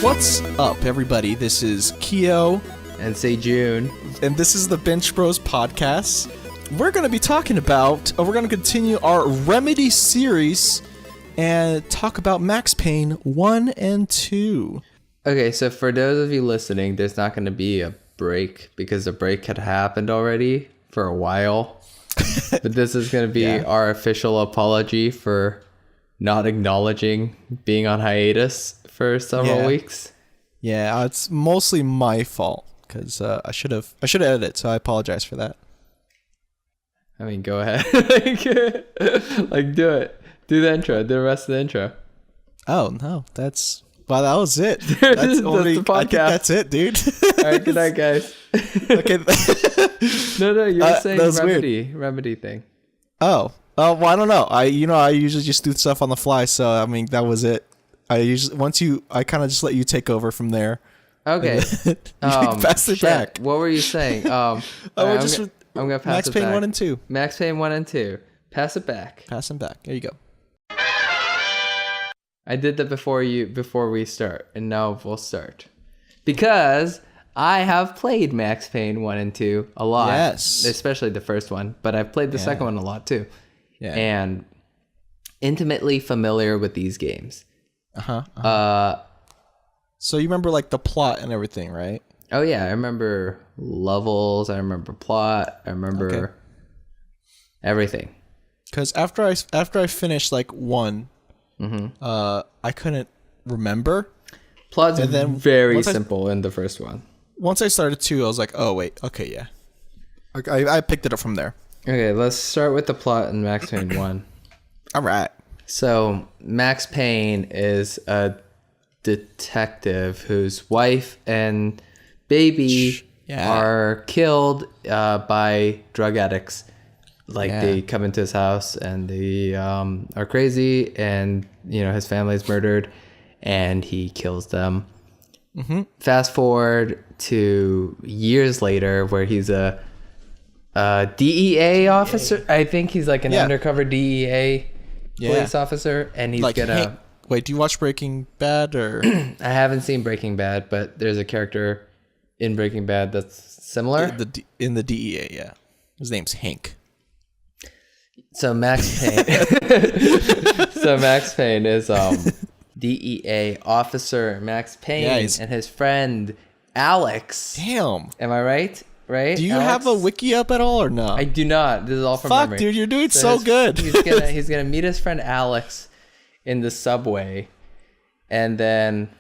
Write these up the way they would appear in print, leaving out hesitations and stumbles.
What's up, everybody? This is Keo. And say June. And this is the Binch Bros podcast. We're going to be talking about, we're going to continue our Remedy series and talk about Max Payne 1 and 2. Okay, so for those of you listening, there's not going to be a break because the break had happened already for a while. But this is going to be our official apology for not acknowledging being on hiatus for several weeks. Yeah, it's mostly my fault because I should have edited, so I apologize for that. I mean, go ahead. like do it. Do the intro. Do the rest of the intro. Oh no, that was it. That's only the podcast. I think that's it, dude. All right, good night, guys. Okay. No, you were saying remedy thing. Oh, well, I don't know. I usually just do stuff on the fly, so I mean that was it. I kind of just let you take over from there. Okay. Pass it back. What were you saying? I'm gonna pass Max it Payne back. 1 and 2. Max Payne 1 and 2. Pass it back. Pass him back. There you go. I did that before we start, and now we'll start. Because I have played Max Payne 1 and 2 a lot. Yes. Especially the first one, but I've played the second one a lot too. Yeah. And intimately familiar with these games. So you remember like the plot and everything, right? Oh yeah, I remember levels, I remember plot, I remember everything. Because after I finished like 1, I couldn't remember. Plot's very simple in the first one. Once I started 2, I was like, oh wait, okay, yeah. I picked it up from there. Okay, let's start with the plot in Max Payne 1. All right. So Max Payne is a detective whose wife and baby are killed by drug addicts. They come into his house and they are crazy, and his family's murdered and he kills them. Fast forward to years later where he's a DEA officer. I think he's like an undercover DEA police officer, and he's like gonna wait, do you watch Breaking Bad or I haven't seen Breaking Bad, but there's a character in Breaking Bad that's similar in the DEA. Yeah, his name's Hank. So Max Payne is DEA officer Max Payne and his friend Alex. Damn, am I right? Right? Do you have a wiki up at all or no? I do not. This is all from memory. Dude, you're doing so good. He's gonna meet his friend Alex in the subway, and then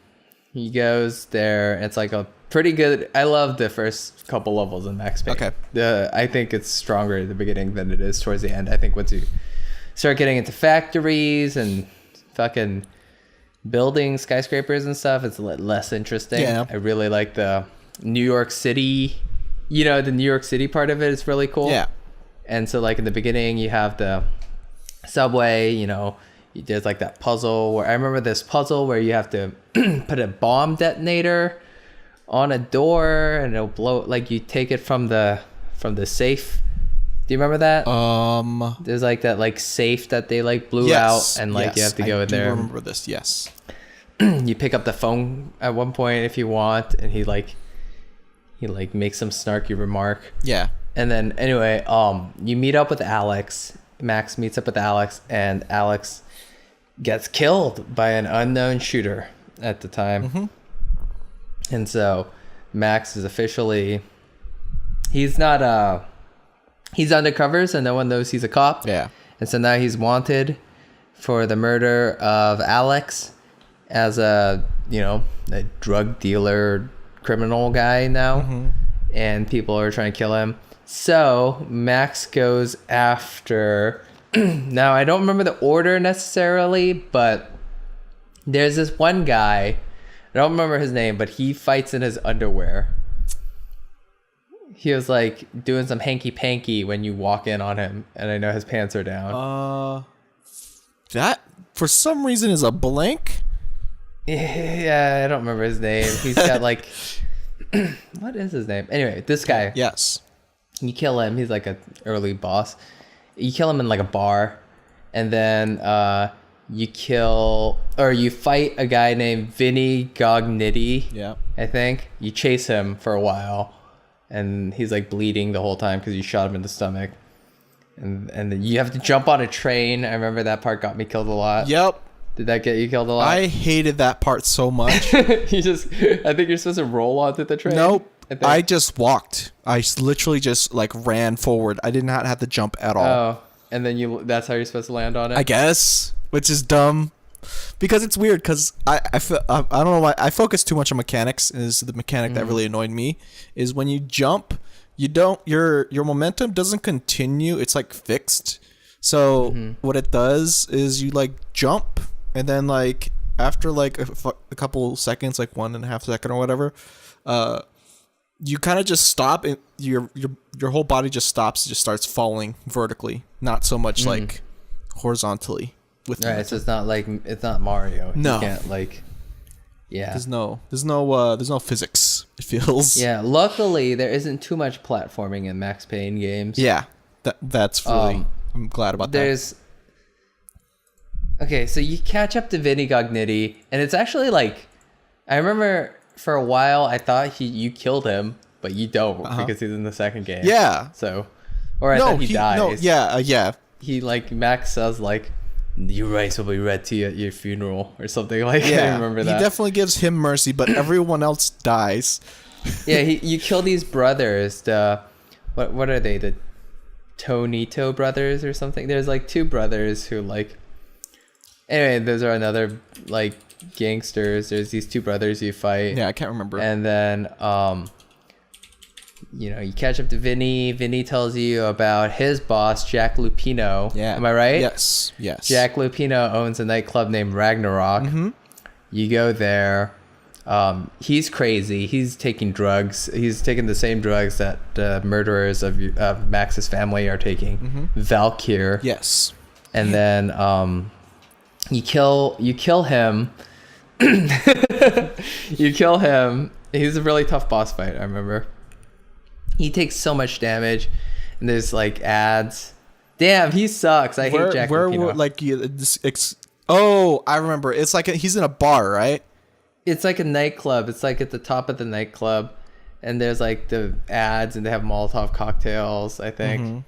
he goes there. It's like a pretty good. I love the first couple levels in Max Payne. Okay. I think it's stronger at the beginning than it is towards the end. I think once you start getting into factories and fucking building skyscrapers and stuff, it's less interesting. Yeah. I really like the New York City. The New York City part of it is really cool. Yeah. And so like in the beginning you have the subway, there's like that puzzle where I remember this puzzle where you have to put a bomb detonator on a door and it'll blow, like you take it from the safe. Do you remember that? There's like that like safe that they like blew out, and like you have to go in there. I remember this. Yes. You pick up the phone at one point if you want, and he makes some snarky remark. Yeah. And then anyway, you meet up with Alex. Max meets up with Alex, and Alex gets killed by an unknown shooter at the time. And so Max is officially, he's undercover, so no one knows he's a cop. Yeah. And so now he's wanted for the murder of Alex as a drug dealer, criminal guy now, and people are trying to kill him. So Max goes after now I don't remember the order necessarily, but there's this one guy, I don't remember his name, but he fights in his underwear. He was like doing some hanky panky when you walk in on him, and I know his pants are down. That for some reason is a blank. Yeah, I don't remember his name. He's got like what is his name? Anyway, this guy. Yes. You kill him. He's like an early boss. You kill him in like a bar, and then you kill or you fight a guy named Vinny Gognitti. Yeah. I think you chase him for a while, and he's like bleeding the whole time because you shot him in the stomach. And then you have to jump on a train. I remember that part got me killed a lot. Yep. Did that get you killed a lot? I hated that part so much. I think you're supposed to roll onto the train. Nope. I just walked. I literally just like ran forward. I did not have to jump at all. Oh, and then that's how you're supposed to land on it? I guess, which is dumb. Because it's weird, because I don't know why I focus too much on mechanics. Is the mechanic that really annoyed me is when you jump, you don't your momentum doesn't continue. It's like fixed. So what it does is you like jump, and then like after like a couple seconds, like 1.5 seconds or whatever, you kind of just stop, and your whole body just stops, just starts falling vertically, not so much like horizontally. Right, so it's not Mario. No, you can't There's no physics. It feels. Yeah, luckily there isn't too much platforming in Max Payne games. Yeah, that's really. I'm glad about that. Okay, so you catch up to Vinny Gognitti, and it's actually like, I remember for a while I thought you killed him, but you don't because he's in the second game. Yeah. So, or I thought he dies. No, yeah. He Max says like, your rice will be read to you at your funeral or something like. Yeah, I remember that. He definitely gives him mercy, but everyone else dies. Yeah, you kill these brothers. What are they? The Tonito brothers or something. There's like two brothers who like. Anyway, those are another like gangsters. There's these two brothers you fight. Yeah, I can't remember. And then you catch up to Vinny. Vinny tells you about his boss, Jack Lupino. Yeah. Am I right? Yes. Jack Lupino owns a nightclub named Ragnarok. You go there. He's crazy. He's taking drugs. He's taking the same drugs that murderers of Max's family are taking. Valkyr. Yes. And then you kill him. You kill him. He's a really tough boss fight, I remember. He takes so much damage, and there's like ads. Damn, he sucks. I hate Jack Lupino. I remember. It's like he's in a bar, right? It's like a nightclub. It's like at the top of the nightclub, and there's like the ads, and they have Molotov cocktails, I think.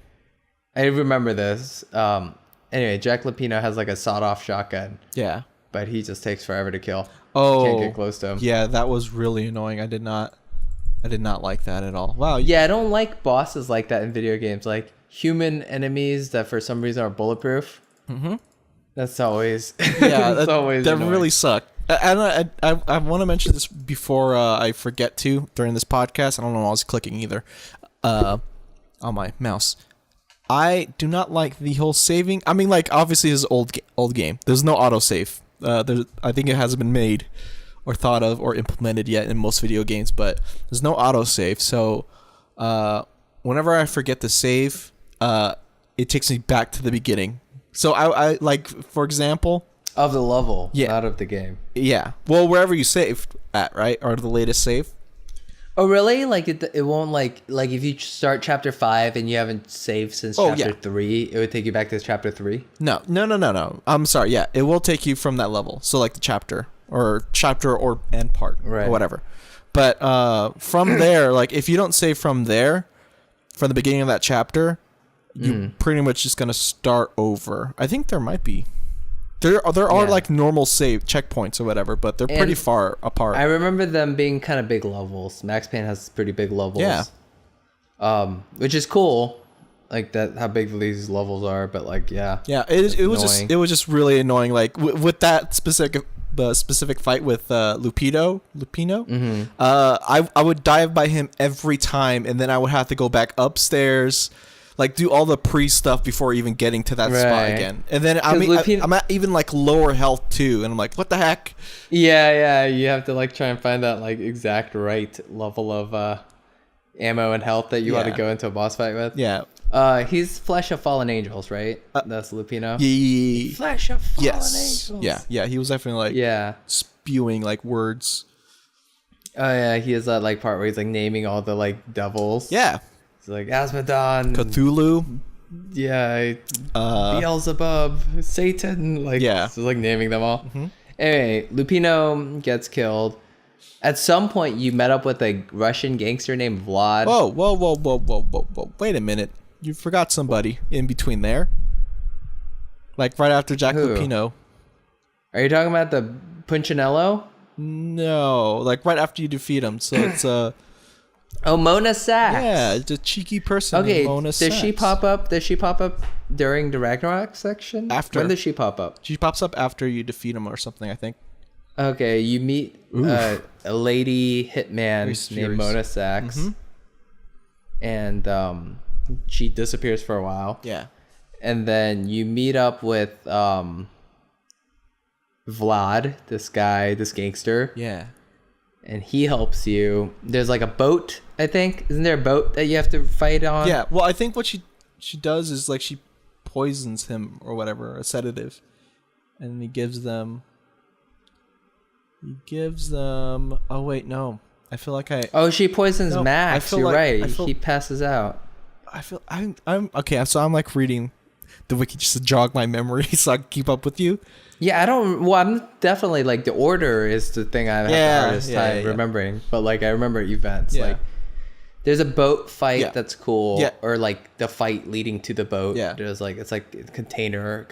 I remember this. Anyway, Jack Lupino has like a sawed-off shotgun. Yeah. But he just takes forever to kill. Oh. You can't get close to him. Yeah, that was really annoying. I did not like that at all. Wow. Yeah, I don't like bosses like that in video games. Like human enemies that for some reason are bulletproof. That's always. Yeah, that's always that annoying. really sucked. I want to mention this before I forget to during this podcast. I don't know why I was clicking either on my mouse. I do not like the whole saving. I mean, like, obviously this is old game. There's no autosave. I think it hasn't been made or thought of or implemented yet in most video games, but there's no autosave. So whenever I forget to save, it takes me back to the beginning. So I like, for example, of the level, not of the game. Yeah. Well, wherever you saved at, right? Or the latest save. Oh, really? Like it won't like if you start chapter 5 and you haven't saved since chapter 3, it would take you back to chapter 3? No. I'm sorry. Yeah, it will take you from that level. So like the chapter or end part or whatever. But from there, like if you don't save from there, from the beginning of that chapter, you pretty much just gonna start over. I think there might be. There are like normal save checkpoints or whatever, but they're pretty far apart. I remember them being kind of big levels. Max Payne has pretty big levels. Yeah. Which is cool. Like that, how big these levels are, but like, yeah. Yeah, it was just really annoying. Like with that specific fight with Lupino. I would dive by him every time, and then I would have to go back upstairs. Like do all the stuff before even getting to that spot again, and then I'm at even like lower health too, and I'm like, what the heck? Yeah, you have to like try and find that like exact right level of ammo and health that you want to go into a boss fight with. Yeah. He's Flesh of Fallen Angels, right? That's Lupino. Yeah. Flesh of Fallen Angels. Yeah. He was definitely like spewing like words. Oh yeah, he has that like part where he's like naming all the like devils. Yeah. Like Asmodon, Cthulhu. Yeah, Beelzebub, Satan, like it's like naming them all. Anyway, Lupino gets killed. At some point, you met up with a Russian gangster named Vlad. Whoa. Wait a minute. You forgot somebody in between there. Like right after Jack Lupino. Are you talking about the Punchinello? No, like right after you defeat him. So it's Mona Sachs. Yeah, it's a cheeky person. Okay, Mona does Sachs. she pop up? Does she pop up during the Ragnarok section? After. When does she pop up? She pops up after you defeat him or something, I think. Okay, you meet a lady hitman named Mona Sachs. And she disappears for a while. Yeah. And then you meet up with Vlad, this gangster. Yeah. And he helps you. There's like a boat, I think. Isn't there a boat that you have to fight on? Yeah. Well, I think what she does is like she poisons him or whatever, a sedative, and he gives them. Oh wait, no. I feel like Oh, she poisons Max. You're right. He passes out. I'm okay. So I'm like reading the wiki just to jog my memory so I can keep up with you. Yeah, I'm definitely like the order is the thing I have the hardest time remembering. But like I remember events. Yeah. Like there's a boat fight that's cool. Yeah. Or like the fight leading to the boat. Yeah. There's like it's like a container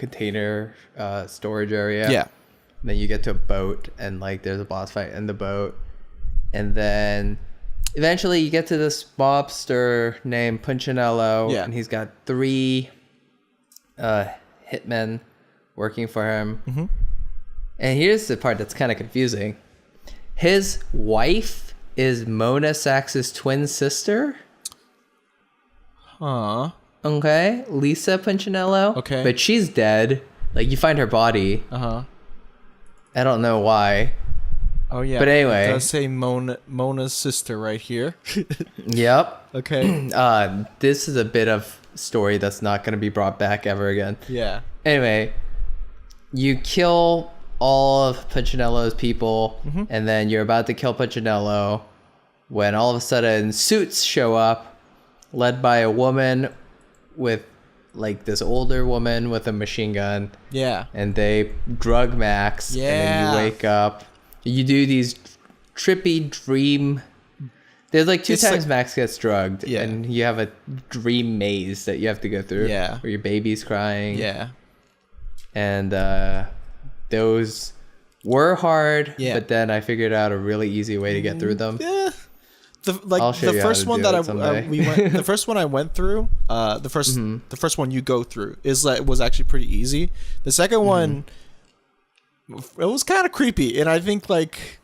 storage area. Yeah. And then you get to a boat and like there's a boss fight in the boat. And then eventually you get to this mobster named Punchinello. Yeah. And he's got 3 hitmen working for him. And here's the part that's kind of confusing. His wife is Mona Sachs's twin sister. Huh. Okay. Lisa Punchinello. Okay. But she's dead. Like you find her body. I don't know why. Oh yeah. But anyway. It does say Mona's sister right here. Yep. Okay. This is a bit of story that's not going to be brought back ever again. Yeah. Anyway, you kill all of Punchinello's people, and then you're about to kill Punchinello when all of a sudden suits show up, led by a woman with like this older woman with a machine gun. Yeah. And they drug Max. Yeah. And then you wake up. You do these trippy dream. There's like 2 times Max gets drugged, and you have a dream maze that you have to go through. Yeah. Where your baby's crying. Yeah. And those were hard, but then I figured out a really easy way to get through them. Yeah. The first one that the first one I went through, the first one you go through was actually pretty easy. The second one, it was kind of creepy, and I think like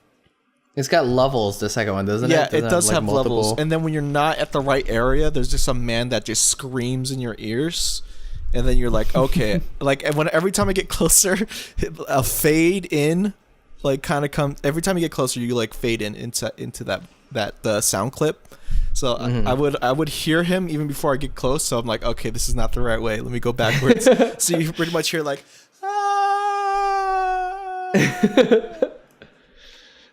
it's got levels. The second one doesn't it? Yeah, it does have levels. And then when you're not at the right area, there's just some man that just screams in your ears, and then you're like, okay, like every time I get closer, a fade in, like kind of comes. Every time you get closer, you like fade into that sound clip. So I would hear him even before I get close. So I'm like, okay, this is not the right way. Let me go backwards. So you pretty much hear like,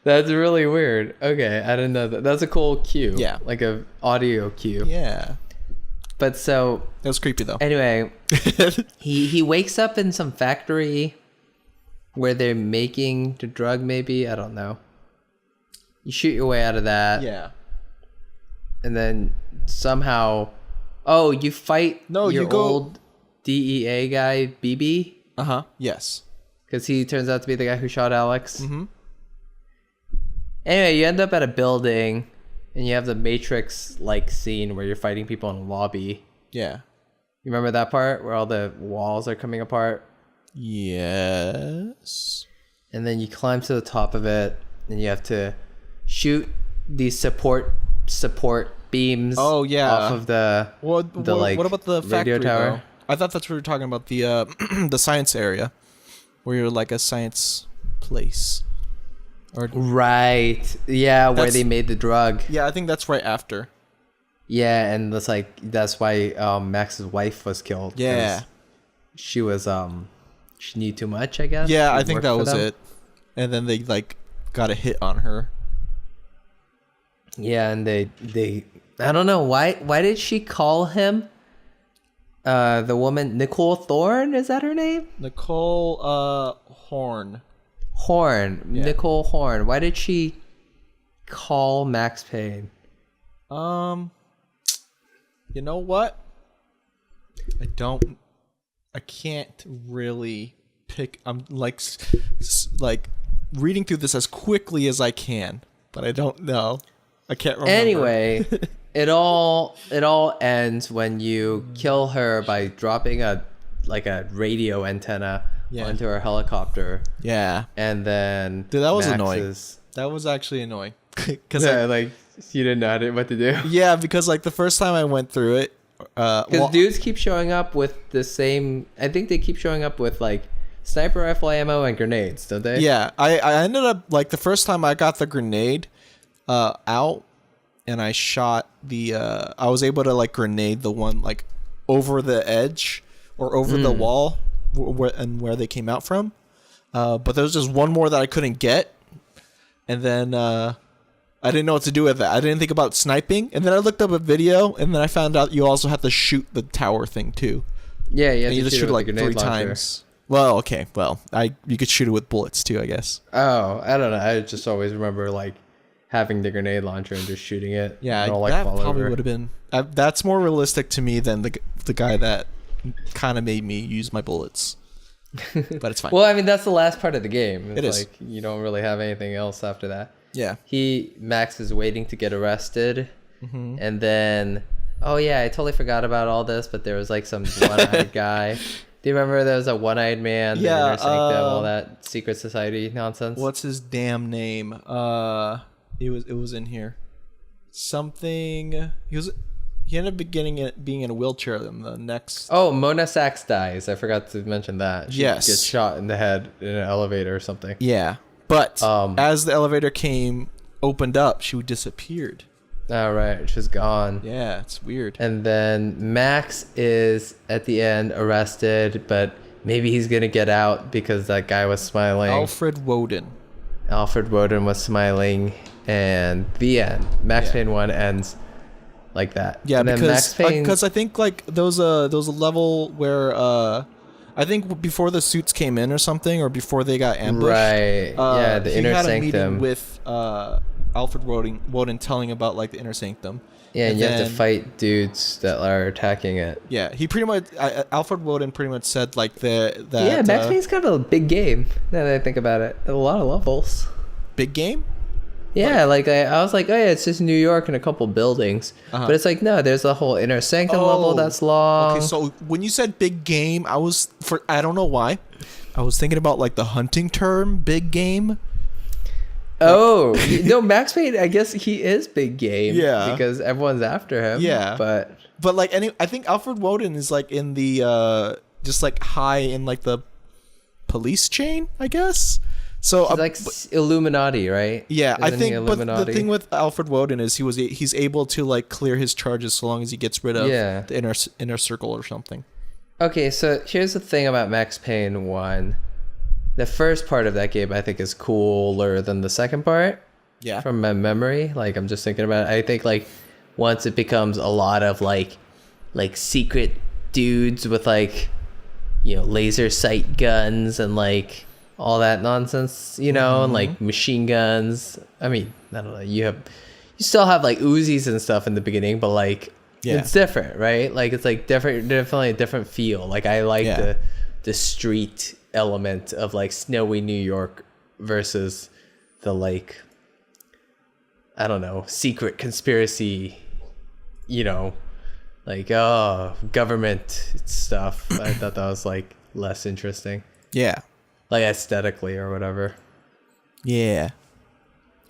That's really weird. Okay, I didn't know that. That's a cool cue. Yeah. Like a audio cue. Yeah. But so it was creepy though. Anyway, he wakes up in some factory where they're making the drug, maybe. I don't know. You shoot your way out of that. Yeah. And then somehow you fight old DEA guy, BB. Yes. Because he turns out to be the guy who shot Alex. Anyway, you end up at a building, and you have the Matrix-like scene where you're fighting people in a lobby. Yeah. You remember that part where all the walls are coming apart? Yes. And then you climb to the top of it, and you have to shoot these support beams. Oh yeah. Off of the what about the radio factory tower? though? I thought that's what we were talking about, the the science area, where you're like a science place. Right. Yeah, where they made the drug. Yeah, I think that's right after. Yeah, and that's why Max's wife was killed. Yeah. She was she knew too much, I guess. Yeah, I think that was it. And then they like got a hit on her. Yeah, and they I don't know why did she call him The woman Nicole Thorne, is that her name? Nicole Horn. Horn. Yeah. Nicole Horn. Why did she call Max Payne? You know what? I can't really pick. I'm like reading through this as quickly as I can, but I don't know. I can't remember. Anyway, it all ends when you kill her by dropping a radio antenna onto her helicopter. Yeah. And then Dude, that was Max annoying. That was actually annoying. Cuz you didn't know what to do. Yeah, because like the first time I went through it, because dudes keep showing up with the same. I think they keep showing up with like sniper rifle ammo and grenades, don't they? Yeah, I ended up like the first time I got the grenade out, and I shot the. I was able to like grenade the one like over the edge or over the wall where they came out from. But there was just one more that I couldn't get, and then I didn't know what to do with that. I didn't think about sniping, and then I looked up a video, and then I found out you also have to shoot the tower thing too. Yeah, and you just shoot it like 3 times. Well, okay, you could shoot it with bullets too, I guess. Oh, I don't know. I just always remember like having the grenade launcher and just shooting it. Yeah, and that probably would have been. That's more realistic to me than the guy that kind of made me use my bullets. But it's fine. Well, I mean, that's the last part of the game. It's is. like you don't really have anything else after that. Yeah. Max is waiting to get arrested, and then I totally forgot about all this, but there was like some one-eyed guy. Do you remember there was a one-eyed man that intersynced them, all that secret society nonsense? What's his damn name? It was in here. Something. He ended up being in a wheelchair in the next. Oh, Mona Sachs dies. I forgot to mention that. She Yes. gets shot in the head in an elevator or something. Yeah, but as the elevator opened up, she disappeared. Oh, right. She's gone. Yeah, it's weird. And then Max is at the end arrested, but maybe he's going to get out because that guy was smiling. Alfred Woden was smiling, and the end. Max Payne 1 ends like that. Yeah, and then because I think like there was a level where I think before the suits came in or something, or before they got ambushed. Right. The inner had a sanctum meeting with Alfred Woden telling about like the inner sanctum. Yeah, and you have to fight dudes that are attacking it. Yeah, he pretty much Alfred Woden pretty much said like that. Yeah, Max Payne's kind of a big game. Now that I think about it, a lot of levels. Big game. Yeah, like I was like, oh yeah, it's just New York and a couple buildings, but it's like no, there's a whole inner sanctum level that's long. Okay, so when you said big game, I don't know why, I was thinking about like the hunting term, big game. Oh no, Max Payne, I guess he is big game. Yeah, because everyone's after him. Yeah, but like I think Alfred Woden is like in the just like high in like the police chain, I guess. So he's like Illuminati, right? Yeah, I think. But the thing with Alfred Woden is he's able to like clear his charges so long as he gets rid of the inner circle or something. Okay, so here's the thing about Max Payne 1. The first part of that game I think is cooler than the second part. Yeah. From my memory, like I'm just thinking about it. I think like once it becomes a lot of like secret dudes with like laser sight guns and like all that nonsense, and like machine guns. I mean, I don't know. You still have like Uzis and stuff in the beginning, but like it's different, right? Like it's like definitely a different feel. Like I like the street element of like snowy New York versus the like, I don't know, secret conspiracy, like government stuff. I thought that was like less interesting. Yeah. Like aesthetically or whatever. Yeah.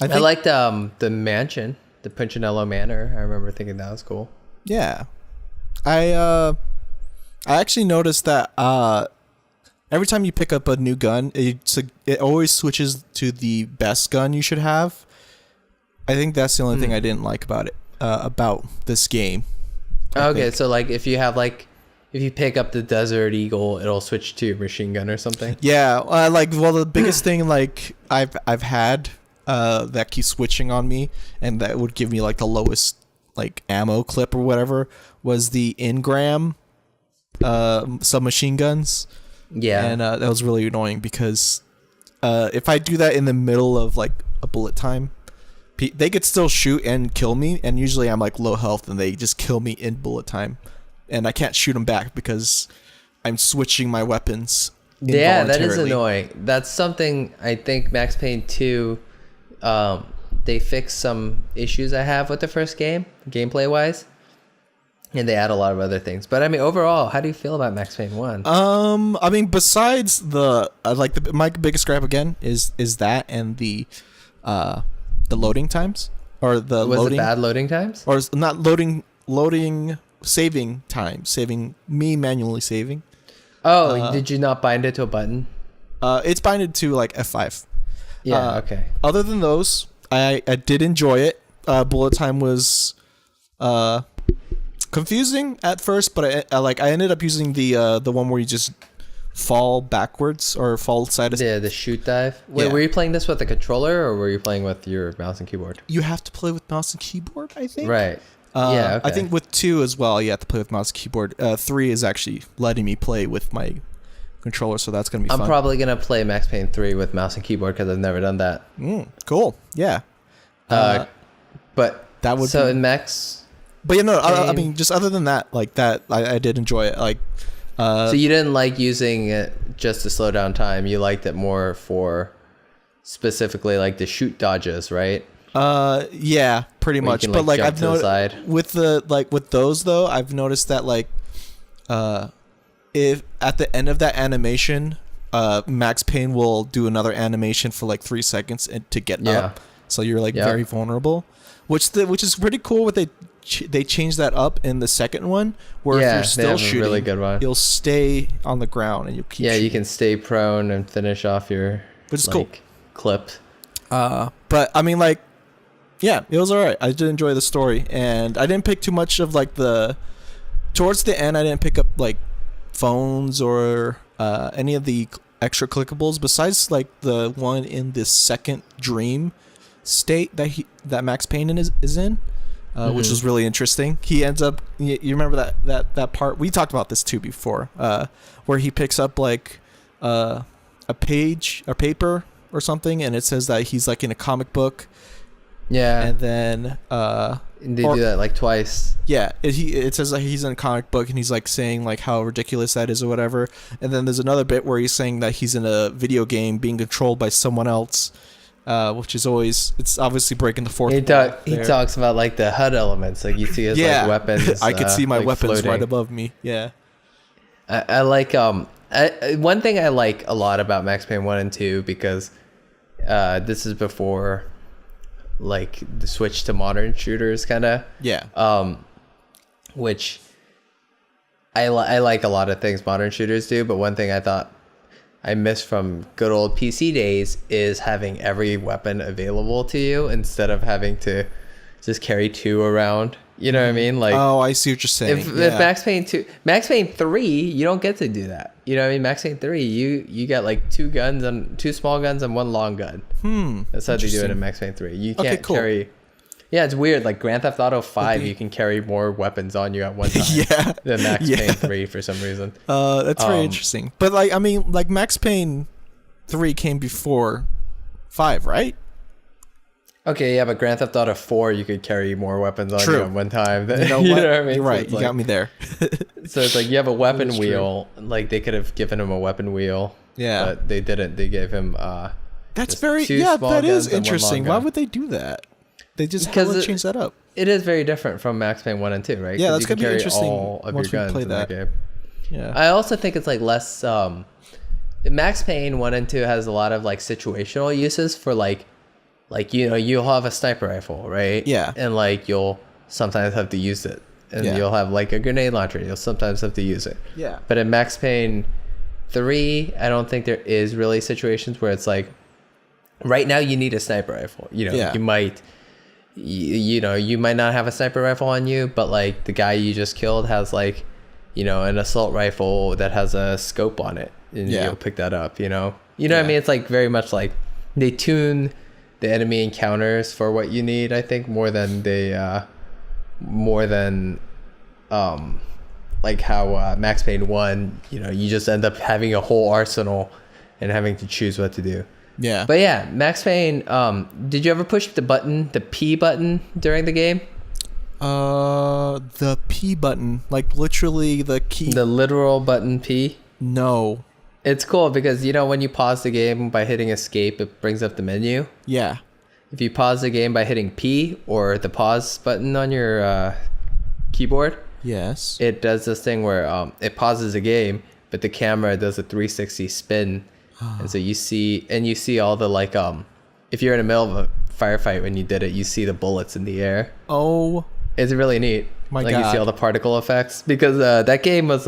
I liked the mansion, the Punchinello Manor. I remember thinking that was cool. Yeah. I actually noticed that every time you pick up a new gun, it always switches to the best gun you should have. I think that's the only thing I didn't like about it, about this game. Okay, so like if you pick up the Desert Eagle, it'll switch to machine gun or something. Yeah, the biggest thing like I've had that keeps switching on me, and that would give me like the lowest like ammo clip or whatever, was the Ingram submachine guns. Yeah. And that was really annoying because if I do that in the middle of like a bullet time, they could still shoot and kill me, and usually I'm like low health and they just kill me in bullet time, and I can't shoot them back because I'm switching my weapons. Yeah, that is annoying. That's something I think Max Payne 2, they fixed some issues I have with the first game, gameplay wise, and they add a lot of other things. But I mean, overall, how do you feel about Max Payne 1? I mean, besides my biggest gripe again is that and the loading times, or the Was loading it bad loading times? or not loading saving time, saving me manually saving. Oh, did you not bind it to a button? It's binded to like F5. Yeah, okay. Other than those, I did enjoy it. Bullet time was confusing at first, but I ended up using the one where you just fall backwards or fall side to Yeah, the shoot dive. Wait, Yeah. were you playing this with a controller or were you playing with your mouse and keyboard? You have to play with mouse and keyboard, I think. Right. Yeah, okay. I think with 2 as well, you have to play with mouse and keyboard. 3 is actually letting me play with my controller, so that's gonna be fun. I'm probably gonna play Max Payne 3 with mouse and keyboard because I've never done that. Cool. Yeah. But that would so be- in Max. But you know, I mean, just other than that, like that, I did enjoy it. Like, So you didn't like using it just to slow down time. You liked it more for specifically like the shoot dodges, right? yeah, pretty Where you much. can, But like like, jump I've to the noticed side. with those though, I've noticed that like, if at the end of that animation, Max Payne will do another animation for like 3 seconds to get up, so you're like very vulnerable, which is pretty cool. What they changed that up in the second one, where if you're still shooting, really good one. you'll stay on the ground and you'll keep. Yeah, shooting. you can stay prone and finish off your Which is cool. clip. But I mean, like, yeah, it was alright. I did enjoy the story, and I didn't pick too much of like towards the end. I didn't pick up like phones or any of the extra clickables besides like the one in the second dream state that Max Payne is in. Which was really interesting. He ends up. You remember that part? We talked about this too before, where he picks up like a page, a paper or something, and it says that he's like in a comic book. Yeah, And then they do that like twice. yeah, it says that he's in a comic book, and he's like saying like how ridiculous that is or whatever. And then there's another bit where he's saying that he's in a video game being controlled by someone else. Which is always, it's obviously breaking the fourth wall. He talks about like the HUD elements, like you see his like weapons. I could see my like, weapons floating. right above me. Yeah. I like one thing I like a lot about Max Payne 1 and 2 because this is before like the switch to modern shooters kind of. Yeah. Which I like a lot of things modern shooters do, but one thing I thought I miss from good old PC days is having every weapon available to you instead of having to just carry 2 around. You know what I mean? Like, oh, I see what you're saying. if Max Payne 3, you don't get to do that. You know what I mean? Max Payne 3, you got like 2 guns and 2 small guns and 1 long gun. That's how they do it in Max Payne 3. You can't carry. Yeah, it's weird. Like Grand Theft Auto 5, you can carry more weapons on you at one time than Max Payne 3 for some reason. That's very interesting. But like, I mean, like Max Payne 3 came before 5, right? Okay, yeah, but Grand Theft Auto 4, you could carry more weapons on you at one time. You know You what? know what I mean? You're So right. it's You like- got me there. So it's like you have a weapon That's wheel. Like they could have given him a weapon wheel. Yeah. But they didn't. They gave him That's just very, 2 yeah, small that is guns and 1 long interesting. Why gun. would they do that? They just Because hella change that up. It is very different from Max Payne 1 and 2, right? Yeah, 'Cause that's you can gonna be carry interesting all of once your we guns play in that. game. Yeah. I also think it's like less Max Payne 1 and 2 has a lot of like situational uses for like you know, you'll have a sniper rifle, right? Yeah. And like you'll sometimes have to use it. And Yeah. you'll have like a grenade launcher, you'll sometimes have to use it. Yeah. But in Max Payne 3, I don't think there is really situations where it's like right now you need a sniper rifle. You know, Yeah. you might you know, you might not have a sniper rifle on you, but like the guy you just killed has like, you know, an assault rifle that has a scope on it, and Yeah. you'll pick that up, you know what I mean? It's like very much like they tune the enemy encounters for what you need, I think, more than like how Max Payne 1, you know, you just end up having a whole arsenal and having to choose what to do. Yeah. But yeah, Max Payne, did you ever push the P button during the game? The P button, like literally the key. The literal button P? No. It's cool because, you know, when you pause the game by hitting escape, it brings up the menu. Yeah. If you pause the game by hitting P or the pause button on your keyboard, Yes. it does this thing where it pauses the game, but the camera does a 360 spin. And so you see all the, like, if you're in the middle of a firefight when you did it, you see the bullets in the air. Oh. It's really neat. My like God. You see all the particle effects because that game was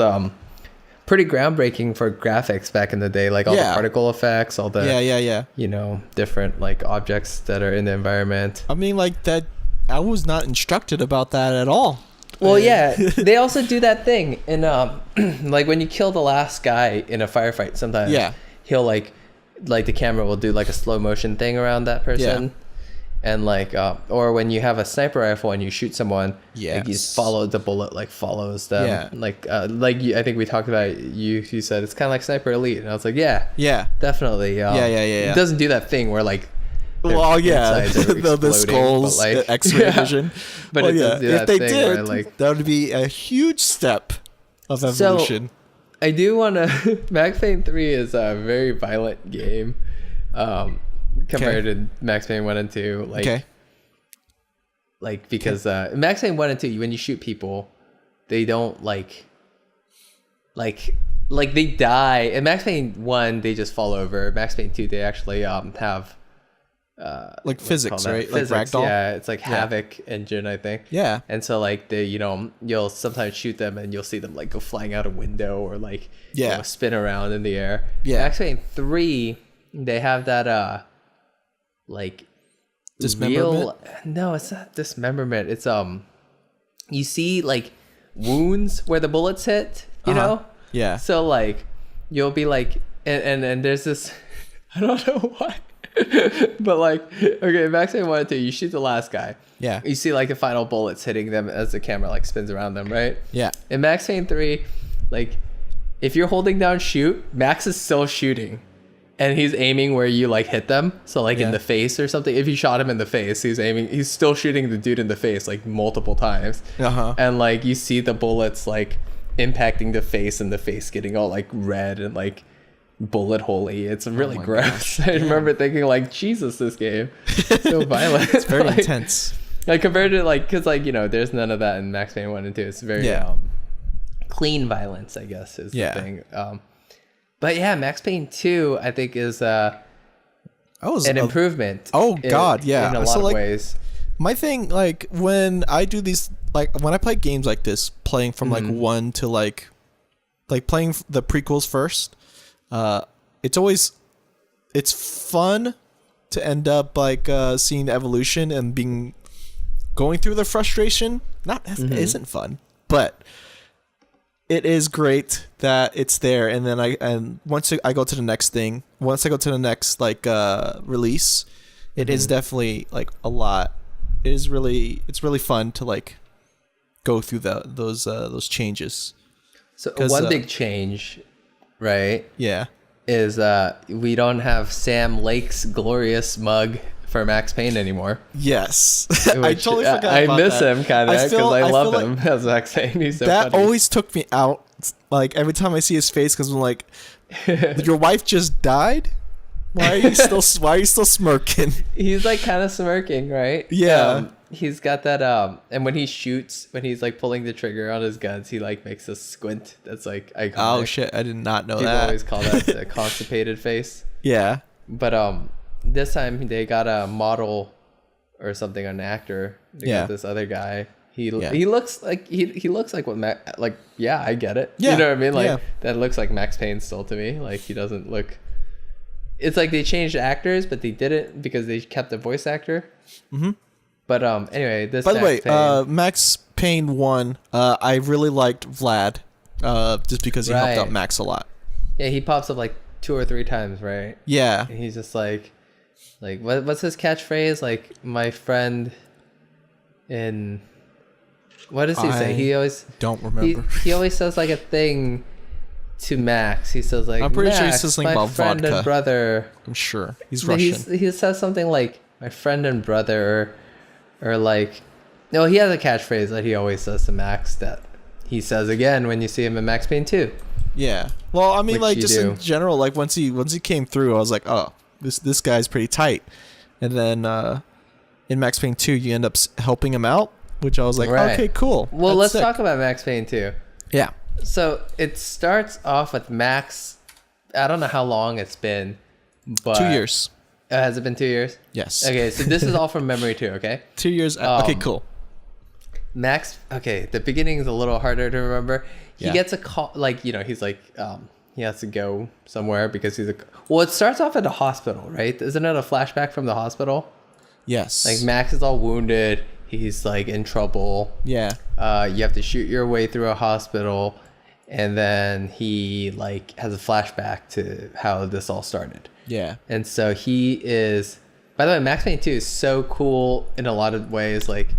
pretty groundbreaking for graphics back in the day, like all the particle effects, all the you know, different like objects that are in the environment. I mean, like that. I was not instructed about that at all. Well, yeah, they also do that thing in like when you kill the last guy in a firefight. Sometimes he'll like the camera will do like a slow motion thing around that person. And like, or when you have a sniper rifle and you shoot someone, like you follow the bullet, like follows them. I think we talked about it. You said it's kind of like Sniper Elite, and I was like, definitely. It doesn't do that thing where like, the skulls, like, X-ray vision. But it does do that if they thing did, where, like, that would be a huge step of evolution. So, I do want to. Max Payne 3 is a very violent game. Compared to Max Payne 1 and 2, like because Max Payne 1 and 2, when you shoot people, they don't like they die. In Max Payne 1, they just fall over. Max Payne 2, they actually have like physics, right? Physics, like ragdoll. Yeah, it's like Havoc engine, I think. Yeah. And so like they, you know, you'll sometimes shoot them and you'll see them like go flying out a window or like you know, spin around in the air. Yeah. Max Payne 3, they have that like dismemberment? No, it's not dismemberment. It's you see like wounds where the bullets hit, you know? Yeah. So like you'll be like and there's this I don't know why. But like okay, Max Payne 1 and 2, you shoot the last guy. Yeah. You see like the final bullets hitting them as the camera like spins around them, right? Yeah. In Max Payne 3, like if you're holding down shoot, Max is still shooting. And he's aiming where you like hit them. So like in the face or something. If you shot him in the face, he's still shooting the dude in the face like multiple times. And like you see the bullets like impacting the face and the face getting all like red and like bullet holy. It's really gross. I remember thinking like, Jesus, this game. It's so violent. It's very intense. Like compared to like, cause like, you know, there's none of that in Max Payne 1 and 2. It's very clean violence, I guess is the thing. But yeah, Max Payne 2, I think, is an improvement. Oh, God, yeah. In a lot of ways. My thing, like, when I do these, like, when I play games like this, playing from, like, 1 to, like playing the prequels first, it's fun to end up, like, seeing the evolution and going through the frustration. It isn't fun, but it is great that it's there, and then once I go to the next thing, like release, it is definitely like a lot. It's really fun to like go through those changes. So one big change, right? Yeah, is we don't have Sam Lake's glorious mug for Max Payne anymore. Yes. I totally forgot about that. I miss him kind of because I love him as Max Payne. He's so that funny. always took me out, like every time I see his face, because I'm like, your wife just died? Why are you still smirking? He's like kind of smirking, right? Yeah. He's got that and when he shoots, when he's like pulling the trigger on his guns, he like makes a squint that's like iconic. Oh shit, I did not know People that. always call that the constipated face. Yeah. But this time they got a model or something, an actor. They got this other guy. He looks like he looks like what I get it. Yeah. You know what I mean? Like that looks like Max Payne still to me. Like he doesn't look. It's like they changed actors, but they didn't because they kept the voice actor. Mm-hmm. But anyway, this. By the way, Max Payne 1, I really liked Vlad, just because he helped out Max a lot. Yeah, he pops up like 2 or 3 times, right? Yeah. And he's just like what's his catchphrase? Like my friend in What does he say? He always don't remember. He always says like a thing to Max. He says like, I'm pretty sure he Max, says something my about friend vodka. and brother. I'm sure he's No, Russian. he says something like my friend and brother, or like, no, he has a catchphrase that he always says to Max that he says again when you see him in Max Payne 2. Yeah. Well, I mean, Which like you just do. in general, like once he came through, I was like, oh, this guy's pretty tight. And then in Max Payne 2, you end up helping him out, which I was like, Right. okay, cool. Well, That's let's sick. talk about Max Payne 2. Yeah. So it starts off with Max. I don't know how long it's been, but 2 years. Has it been 2 years? Yes. Okay, so this is all from memory too. Okay. 2 years. Okay, cool. Max. Okay, the beginning is a little harder to remember. He Yeah. gets a call, like he's like he has to go somewhere because he's well. It starts off at a hospital, right? Isn't it a flashback from the hospital? Yes. Like Max is all wounded. He's like in trouble. Yeah. You have to shoot your way through a hospital, and then he like has a flashback to how this all started. Yeah. And so he is. By the way, Max Payne 2 is so cool in a lot of ways. Like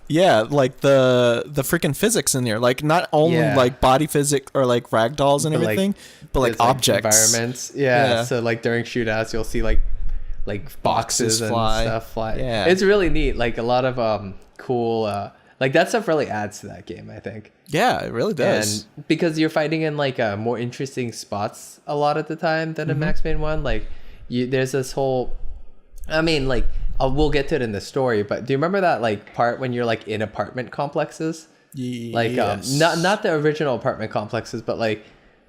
yeah, like the freaking physics in there, like not only like body physics or like ragdolls and everything, but like objects, environments. Yeah. So like during shootouts, you'll see like boxes and stuff fly. Yeah. It's really neat. Like a lot of cool. Like that stuff really adds to that game, I think. Yeah, it really does. And because you're fighting in like more interesting spots a lot of the time than in Max Payne 1. Like there's this whole, I mean, like we'll get to it in the story, but do you remember that like part when you're like in apartment complexes? Like Yes. not the original apartment complexes, but like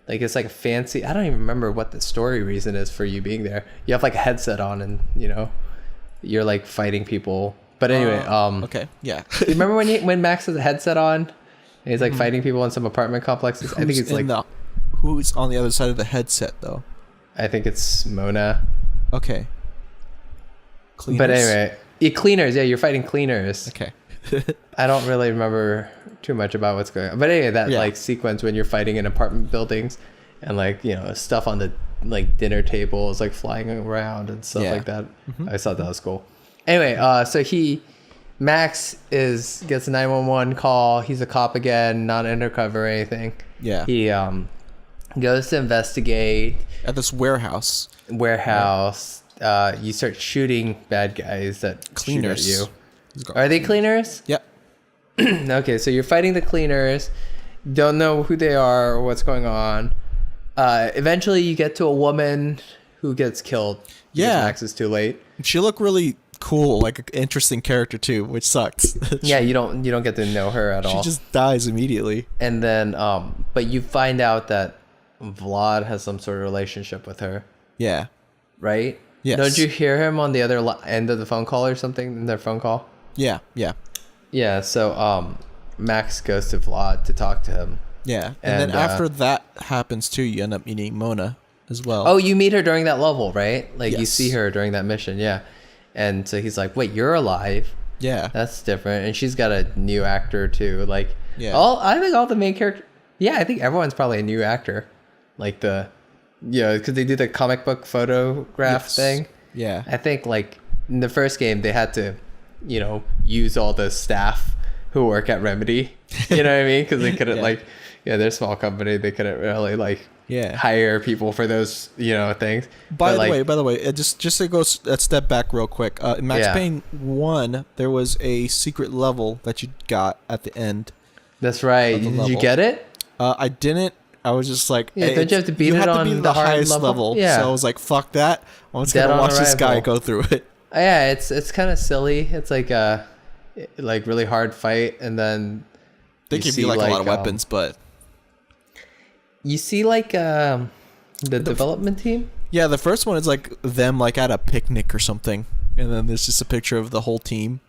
it's like a fancy, I don't even remember what the story reason is for you being there. You have like a headset on and you're like fighting people. But anyway, okay, yeah. you remember when Max has a headset on and he's like fighting people in some apartment complexes? I think it's like who's on the other side of the headset though? I think it's Mona. Okay. Cleaners? But anyway, cleaners. Yeah, you're fighting cleaners. Okay. I don't really remember too much about what's going on. But anyway, that Yeah. like sequence when you're fighting in apartment buildings and like, stuff on the like dinner table is like flying around and stuff like that. I thought that was cool. Anyway, so Max gets a 911 call. He's a cop again, not undercover or anything. Yeah. He goes to investigate At this warehouse. You start shooting bad guys that Cleaners. shoot at you. Are they cleaners? Yep. Okay, so you're fighting the cleaners. Don't know who they are or what's going on. Eventually, you get to a woman who gets killed. Yeah. Max is too late. She looked really cool, like an interesting character too, which sucks. Yeah, you don't get to know her at all. She just dies immediately. And then, but you find out that Vlad has some sort of relationship with her, Yeah. right? Yes. Don't you hear him on the other end of the phone call or something in their phone call? Yeah. Yeah. Yeah. So, Max goes to Vlad to talk to him. Yeah. And then after that happens too, you end up meeting Mona as well. Oh, you meet her during that level, right? Like you Yes. see her during that mission, yeah. And so he's like, "Wait, you're alive? Yeah. That's different." And she's got a new actor too. Like, Yeah. I think all the main characters. Yeah, I think everyone's probably a new actor. Like because they do the comic book photograph Yes. thing. Yeah. I think like in the first game they had to, use all the staff who work at Remedy. You know what I mean? Because they couldn't they're a small company. They couldn't really hire people for those things. By the way, just to go a step back real quick. In Max Payne 1, there was a secret level that you got at the end. That's right. Did you get it? I didn't. I was just like, Yeah, don't you have to beat it on the hard highest level? Yeah. So I was like, fuck that. I'm just Dead gonna on watch this guy arrival. go through it. Yeah, it's kind of silly. It's like a really hard fight, and then They give you like a lot of weapons, but you see the development team. yeah, the first one is like them like at a picnic or something, and then there's just a picture of the whole team,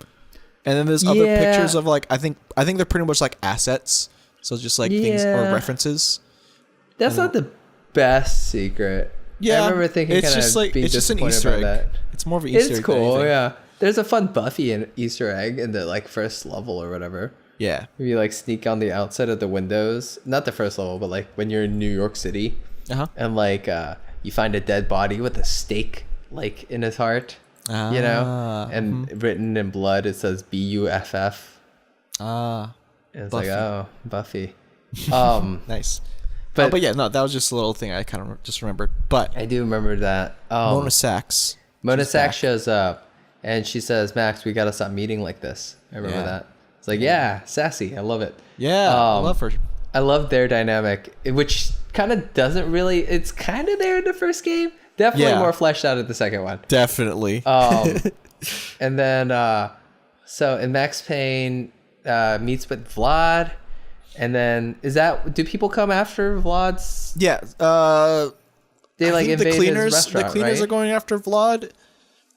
and then there's other pictures of like I think they're pretty much like assets, so just like things or references. That's not the best secret. Yeah, I remember thinking it's kind just of like being it's just an disappointed Easter by egg. that. It's more of an Easter egg. It's than cool, anything. yeah. There's a fun Buffy Easter egg in the first level or whatever. Yeah. Where you sneak on the outside of the windows, not the first level, but when you're in New York City, and you find a dead body with a stake in his heart, and written in blood it says BUFF, It's Buffy. like, oh, Buffy. Nice. But, But yeah, no, that was just a little thing I kind of just remembered. But I do remember that. Mona Sachs. Mona she's Sachs back. shows up, and she says, "Max, we gotta stop meeting like this." I remember that. It's like, yeah, sassy. I love it. Yeah, I love her. I love their dynamic, which kind of doesn't really. It's kind of there in the first game. Definitely more fleshed out in the second one. Definitely. And then, so in Max Payne meets with Vlad, and then do people come after Vlad's? Yeah. They like think invade his restaurant, the cleaners right? are going after Vlad.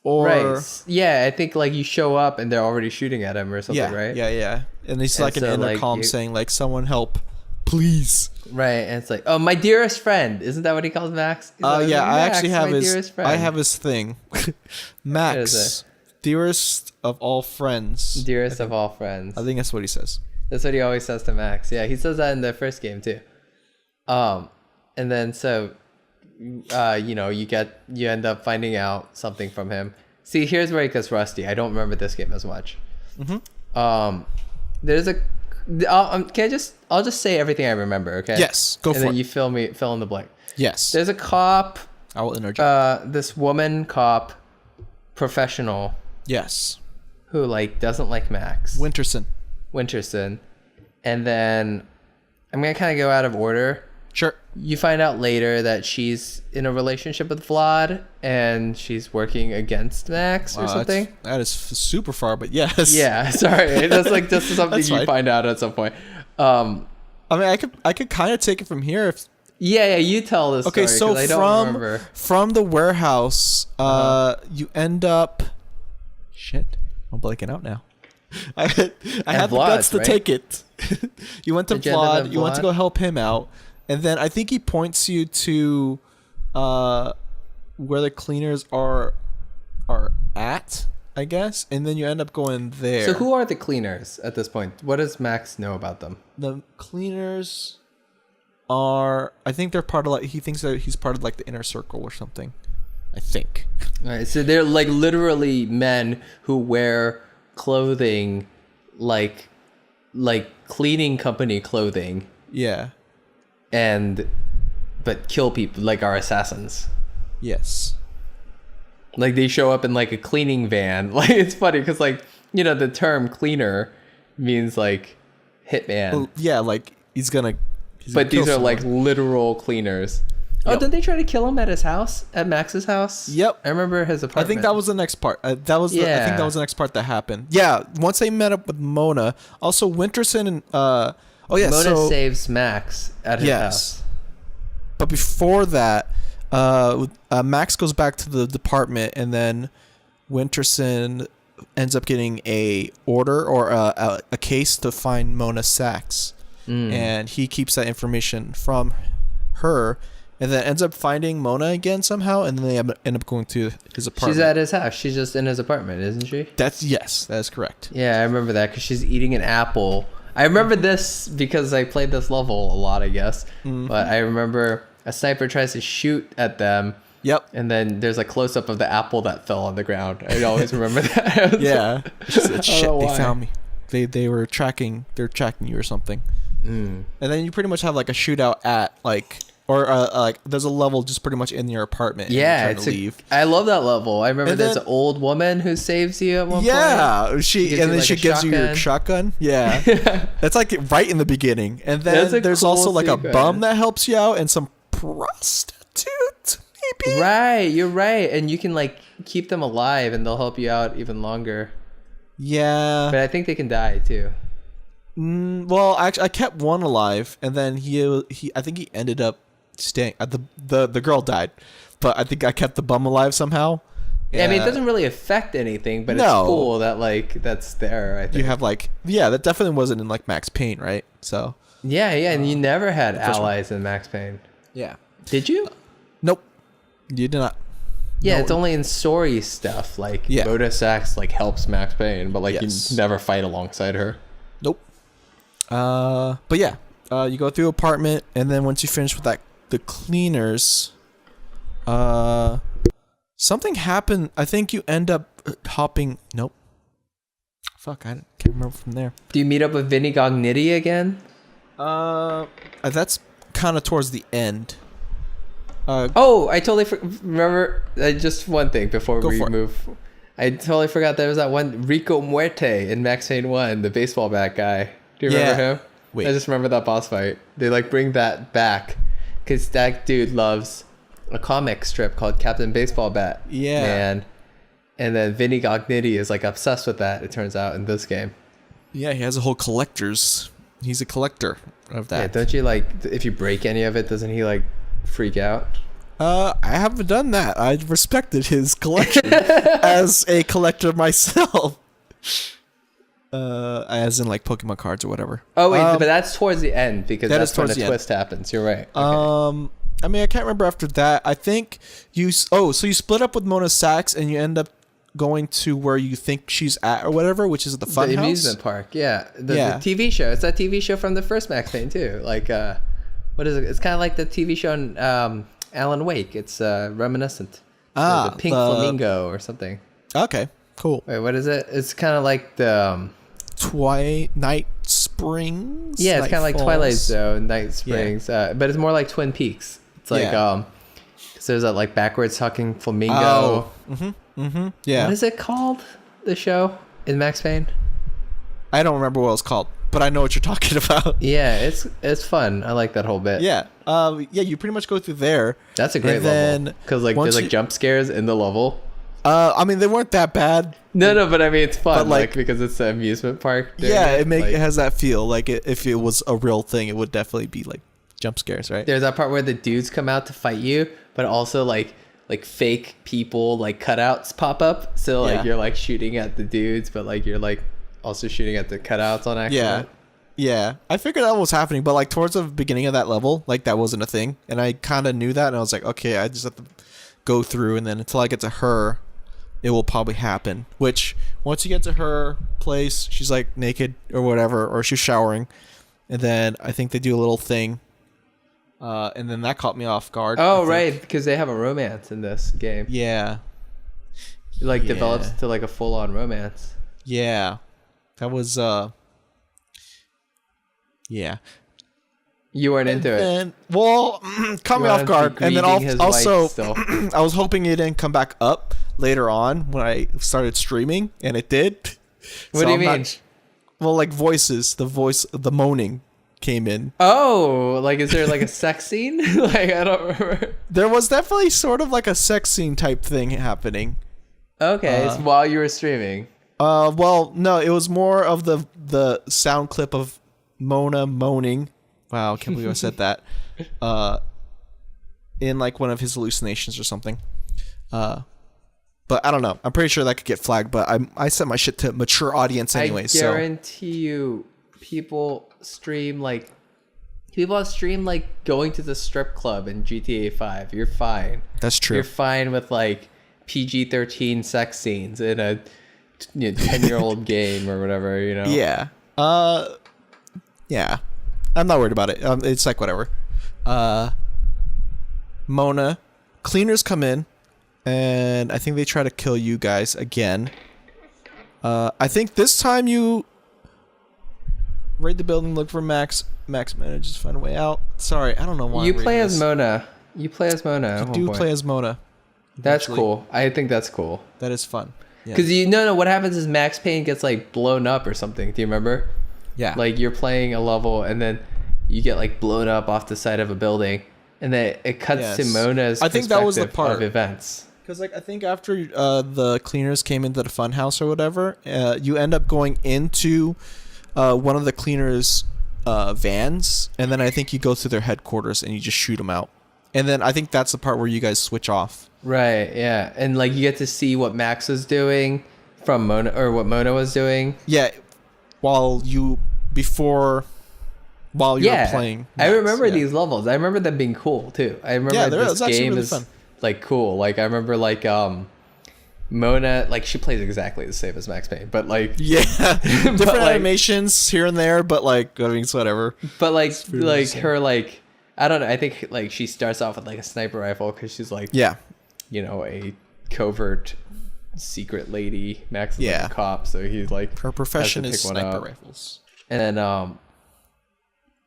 Or Right. Yeah, I think like you show up and they're already shooting at him or something, yeah, right? yeah. And he's And like an so, like, intercom saying like, "Someone help, please." Right, and it's like, oh, my dearest friend. Isn't that what he calls Max? He's like, Yeah, I "Max, actually have my his. dearest friend." I have his thing. What Max, is dearest of all friends. Dearest of all friends. I think that's what he says. That's what he always says to Max. Yeah, he says that in the first game too. And then so, you end up finding out something from him. See, here's where it gets rusty. I don't remember this game as much. There's a. I'll just say everything I remember, okay? Yes, go and for then it. you fill in the blank. Yes, There's a cop. I will interject. This woman cop, professional, Yes, who like doesn't like Max Winterson. and then I'm gonna kind of go out of order. Sure. You find out later that she's in a relationship with Vlad and she's working against Max or something. That is super far, but yes. Yeah, sorry, that's like just something That's you fine. find out at some point. I mean, I could kind of take it from here. If Yeah, you tell this. okay, story, so 'cause I don't remember. from the warehouse, you end up. Shit, I'm blanking out now. I had the guts Vlad's, to right? take it. You went to Did you end up Vlad. at You went to Vlad? go help him out, and then I think he points you to, where the cleaners are at, I guess, and then you end up going there. So who are the cleaners at this point? What does Max know about them? The cleaners are, I think they're part of, like, he thinks that he's part of like the inner circle or something, I think. All right, so they're like literally men who wear clothing like cleaning company clothing Yeah. but kill people, like are assassins. Yes. Like they show up in like a cleaning van. Like it's funny because like, the term cleaner means like hitman. Well, yeah, like he's gonna But these kill are like someone. literal cleaners. Oh, Yep. didn't they try to kill him at his house? At Max's house? Yep. I remember his I apartment. think that was the next part. I think that was the next part that happened. Yeah, once they met up with Mona, also Winterson and Mona saves Max at his house. But before that, Max goes back to the department, and then Winterson ends up getting a order or a case to find Mona Sachs, and he keeps that information from her, and then ends up finding Mona again somehow, and then they end up going to his apartment. She's at his house. She's just in his apartment, isn't she? That is correct. Yeah, I remember that because she's eating an apple. I remember this because I played this level a lot, I guess. But I remember a sniper tries to shoot at them. Yep. And then there's a close up of the apple that fell on the ground. I always remember that. Yeah. She said, shit, know they why. found me. They were tracking you or something. And then you pretty much have like a shootout at like, or like there's a level just pretty much in your apartment. Yeah, and you're trying to leave. I love that level. I remember And there's then- an old woman who saves you at one point. Yeah, Gives she you, and then like, she a gives you your shotgun. Yeah, that's like right in the beginning. And That's a then there's cool also like sequence. a bum that helps you out and some prostitute maybe. Right, you're right. And you can like keep them alive and they'll help you out even longer. Yeah. But I think they can die too. Well, actually, I kept one alive, and then he I think he ended up staying. The girl died, but I think I kept the bum alive somehow. Yeah, I mean, it doesn't really affect anything, but No. it's cool that like that's there. I think. You have like, yeah, that definitely wasn't in like Max Payne, right? So Yeah, and you never had first one. allies in Max Payne, yeah, did you? nope, you did not. Yeah, No. it's only in story stuff like Yeah. Mona Sachs like helps Max Payne, but like Yes. you never fight alongside her. Nope. But yeah, you go through apartment, and then once you finish with that, the cleaners, something happened. I think you end up hopping. Nope. Fuck, I can't remember from there. Do you meet up with Vinny Gognitti again? That's kind of towards the end. I totally remember. Just one thing before we move. I totally forgot there was that one Rico Muerte in Max Payne 1, the baseball bat guy. Do you remember him? Wait. I just remember that boss fight. They like bring that back because that dude loves a comic strip called Captain Baseball Bat. Yeah. Man. And then Vinny Gognitti is like obsessed with that, it turns out, in this game. Yeah, he has a whole collector's. He's a collector of that. Yeah, don't you like, if you break any of it, doesn't he like freak out? I haven't done that. I respected his collection as a collector myself. As in like Pokemon cards or whatever. Oh wait, but that's towards the end because that that's is when towards the the twist happens. You're right. Okay. I mean, I can't remember after that. I think so you split up with Mona Sachs and you end up going to where you think she's at or whatever, which is the fun house. Amusement park. Yeah. The TV show. It's that TV show from the first Max Payne too. Like, what is it? It's kind of like the TV show in Alan Wake. It's reminiscent. The Pink Flamingo or something. Okay, cool. Wait, what is it? It's kind of like the Night Springs. Yeah, it's kind of like Falls. Twilight Zone, Night Springs, but it's more like Twin Peaks. It's like so there's that like backwards talking flamingo. Yeah. What is it called? The show in Max Payne? I don't remember what it's called, but I know what you're talking about. Yeah, it's fun. I like that whole bit. Yeah. You pretty much go through there. That's a great level. Because like there's like jump scares in the level. I mean, they weren't that bad. No, but I mean, it's fun, like because it's an amusement park. Yeah, it has that feel. Like if it was a real thing, it would definitely be like jump scares, right? There's that part where the dudes come out to fight you, but also like fake people, like cutouts pop up. So like you're like shooting at the dudes, but like you're like also shooting at the cutouts on accident. Yeah. I figured that was happening, but like towards the beginning of that level, like that wasn't a thing, and I kind of knew that, and I was like, okay, I just have to go through, and then until I get to her, it will probably happen. Which once you get to her place, she's like naked or whatever, or she's showering, and then I think they do a little thing, and then that caught me off guard. Oh right, because they have a romance in this game. Yeah, it like develops to like a full-on romance. Yeah, that was yeah. You weren't into it. Well, caught me off guard, and then also I was hoping it didn't come back up later on when I started streaming, and it did. What do you mean? Well, like the moaning came in. Oh, like is there like a sex scene? Like I don't remember. There was definitely sort of like a sex scene type thing happening. Okay, it's while you were streaming. Well, no, it was more of the sound clip of Mona moaning. Wow, I can't believe I said that. In like one of his hallucinations or something. But I don't know. I'm pretty sure that could get flagged, but I set my shit to mature audience anyway. I guarantee you, people have streamed like going to the strip club in GTA 5. You're fine. That's true. You're fine with like PG-13 sex scenes in a 10-year-old game or whatever, you know? Yeah. Yeah. I'm not worried about it. It's like whatever. Mona, cleaners come in, and I think they try to kill you guys again. I think this time you raid the building, look for Max. Max manages to find a way out. Sorry, I don't know why. You play as Mona. You play as Mona. You do play as Mona. That's cool. I think that's cool. That is fun. Because what happens is Max Payne gets like blown up or something. Do you remember? Yeah. Like you're playing a level and then you get like blown up off the side of a building, and then it cuts to Mona's I think that was the perspective part of events. Because like I think after the cleaners came into the fun house or whatever, you end up going into one of the cleaners' vans, and then I think you go to their headquarters and you just shoot them out. And then I think that's the part where you guys switch off. Right, yeah. And like you get to see what Max was doing from Mona, or what Mona was doing. Yeah, while you're playing. Max, I remember these levels. I remember them being cool too. I remember this game is fun. Like cool. Like I remember like Mona, like she plays exactly the same as Max Payne, but like different animations here and there, but like I mean it's whatever. But like her like I don't know. I think like she starts off with like a sniper rifle because she's like a covert secret lady. Max is Yeah. like a cop, so he's like Her profession has to is pick one sniper up. rifles. And then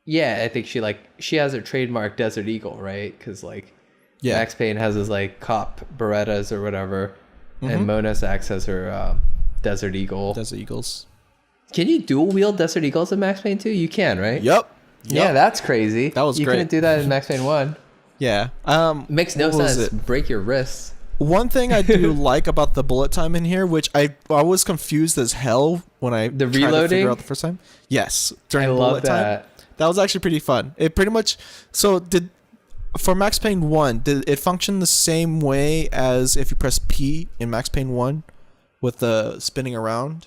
yeah, I think she has her trademark Desert Eagle, right? Because like Yeah. Max Payne has his like cop Berettas or whatever, and Mona Sachs has her Desert Eagle. Desert Eagles. Can you dual wield Desert Eagles in Max Payne 2? You can, right? Yep. Yeah, that's crazy. That was you great. couldn't do that in Max Payne 1. Yeah. Makes no what was sense. it? Break your wrists. One thing I do like about the bullet time in here, which I was confused as hell when I The tried to reloading? figure out the first time. Yes, during I bullet love that. time. That was actually pretty fun. It pretty much for Max Payne 1, did it function the same way as if you press P in Max Payne 1 with the spinning around?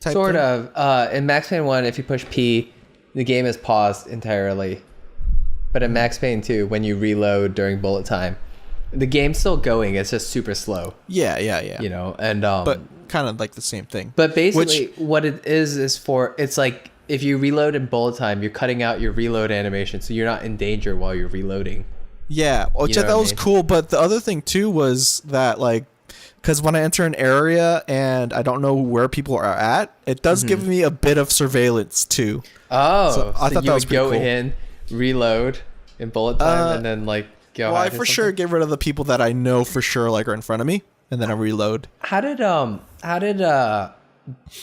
Sort thing? of. In Max Payne 1, if you push P, the game is paused entirely. But in Max Payne 2, when you reload during bullet time, the game's still going. It's just super slow. Yeah. You know, and But kind of like the same thing. but basically what it is it's like if you reload in bullet time, you're cutting out your reload animation, so you're not in danger while you're reloading. Yeah, which know that what I was mean? cool. But the other thing too was that like, because when I enter an area and I don't know where people are at, it does give me a bit of surveillance too. Oh, So I thought you that was would pretty go cool. in, reload in bullet time, and then like go. Well, I hide or for sure something? get rid of the people that I know for sure like are in front of me, and then I reload. How did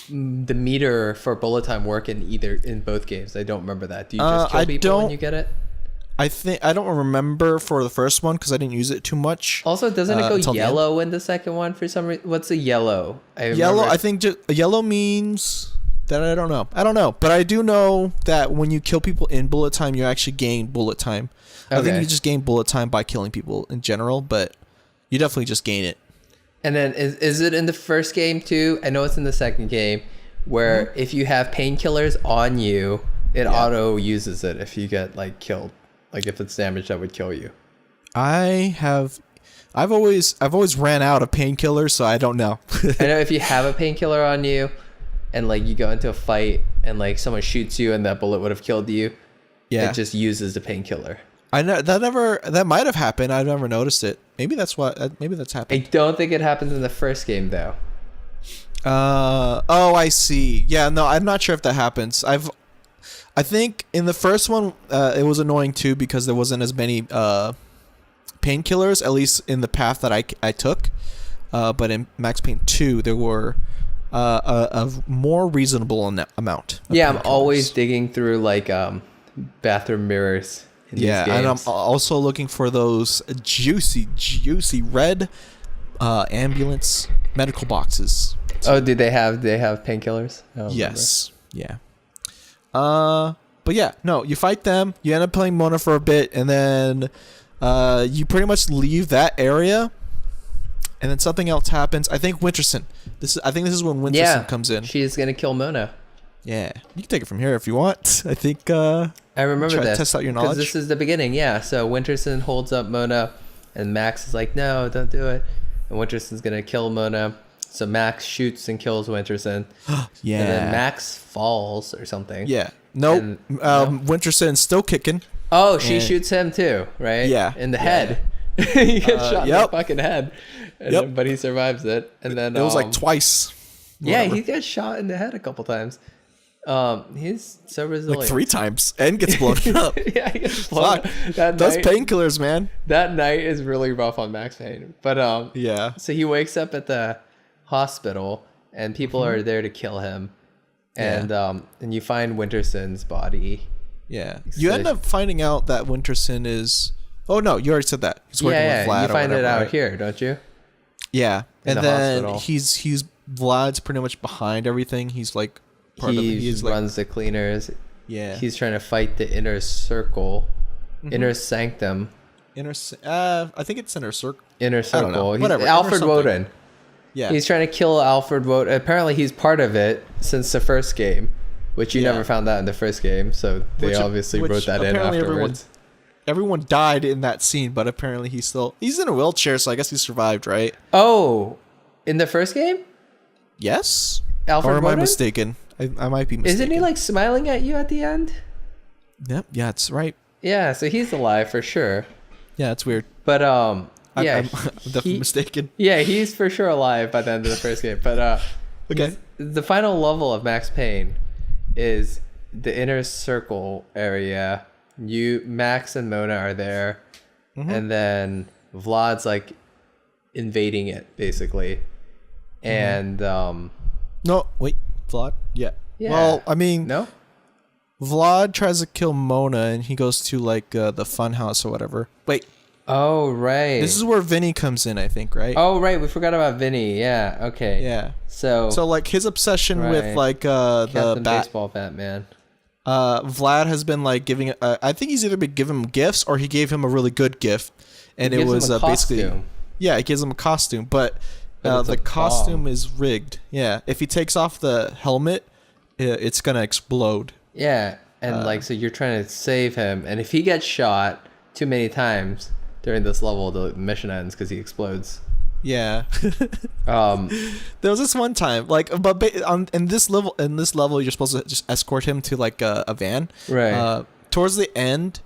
the meter for bullet time work in both games? I don't remember that. Do you just kill I people when don't- you get it? I think I don't remember for the first one because I didn't use it too much. Also, doesn't it until go the end. yellow in the second one for some reason? What's the yellow? Yellow, I think just yellow means that I don't know, but I do know that when you kill people in bullet time, you actually gain bullet time. I think Okay. you just gain bullet time by killing people in general, but you definitely just gain it. And then is it in the first game too? I know it's in the second game, where if you have painkillers on you, it auto uses it if you get like killed. Like if it's damage that would kill you. I've always ran out of painkillers, so I don't know. I know if you have a painkiller on you, and like you go into a fight and like someone shoots you and that bullet would have killed you, Yeah, it just uses the painkiller. I know that might have happened. I've never noticed it. Maybe that's I happened. don't think it happens in the first game though. Oh, I see. Yeah, no, I'm not sure if that happens. I think in the first one, it was annoying too because there wasn't as many painkillers, at least in the path that I took. But in Max Payne 2, there were a more reasonable amount. Of Yeah, I'm painkillers. always digging through like bathroom mirrors in these games. And I'm also looking for those juicy red ambulance medical boxes. Oh, do they have painkillers? I don't remember. Yes. Yeah. But yeah, no, you fight them, you end up playing Mona for a bit, and then you pretty much leave that area, and then something else happens. I think Winterson. I think this is when Winterson comes in. She is gonna kill Mona. Yeah. You can take it from here if you want. I think I remember try to this. test out your 'cause knowledge. This is the beginning, yeah. So Winterson holds up Mona, and Max is like, "No, don't do it." And Winterson's gonna kill Mona. So Max shoots and kills Winterson. yeah. And then Max falls or something. Yeah. Nope. And- no? Winterson's still kicking. Oh, she And- shoots him too, right? Yeah. In the head. He gets shot in the yep. fucking head. And Yep. then, but he survives it. And then It was like twice. yeah, Whatever. he gets shot in the head a couple times. He's so resilient. like 3 times and gets blown up. Yeah, he gets blown Fuck. up. That Those night, painkillers, man. that night is really rough on Max Payne. But Yeah. so he wakes up at the hospital and people are there to kill him. And you find Winterson's body. Yeah. You end up finding out that Winterson is. Oh no, you already said that. He's working with Vlad. You find or it whatever, out right? here, don't you? Yeah, In and the then hospital. he's Vlad's pretty much behind everything. He's like part of. He He's like runs the cleaners. yeah. He's trying to fight the inner circle, inner sanctum, I think it's inner circle. inner I don't know. circle. He's Whatever, inner Alfred something. Woden. Yeah. He's trying to kill Alfred Woden. Apparently, he's part of it since the first game, which you Yeah. never found out in the first game. So they Which obviously wrote that in apparently afterwards. Everyone died in that scene, but apparently he's in a wheelchair, so I guess he survived, right? Oh, in the first game, Yes. Alfred or am I Woden? mistaken? I might be mistaken. Isn't he like smiling at you at the end? Yep. Yeah, it's right. Yeah, so he's alive for sure. Yeah, it's weird. But Yeah, I'm definitely mistaken. Yeah, he's for sure alive by the end of the first game. But Okay. the final level of Max Payne is the inner circle area. Max and Mona are there, and then Vlad's like invading it basically, and No, wait, Vlad. Yeah. Well, I mean, no. Vlad tries to kill Mona, and he goes to like the fun house or whatever. Wait. Oh right. This is where Vinny comes in, I think, right? Oh right, we forgot about Vinny. Yeah. Okay. Yeah. So like his obsession with like the baseball Batman. Vlad has been like giving. I think he's either been giving him gifts or he gave him a really good gift, and it was basically. Yeah, it gives him a costume, but the costume is rigged. Yeah, if he takes off the helmet, it's gonna explode. Yeah, and like so you're trying to save him, and if he gets shot too many times during this level, the mission ends because he explodes. Yeah. There was this one time, like, but in this level, you're supposed to just escort him to like a van. Right. Towards the end,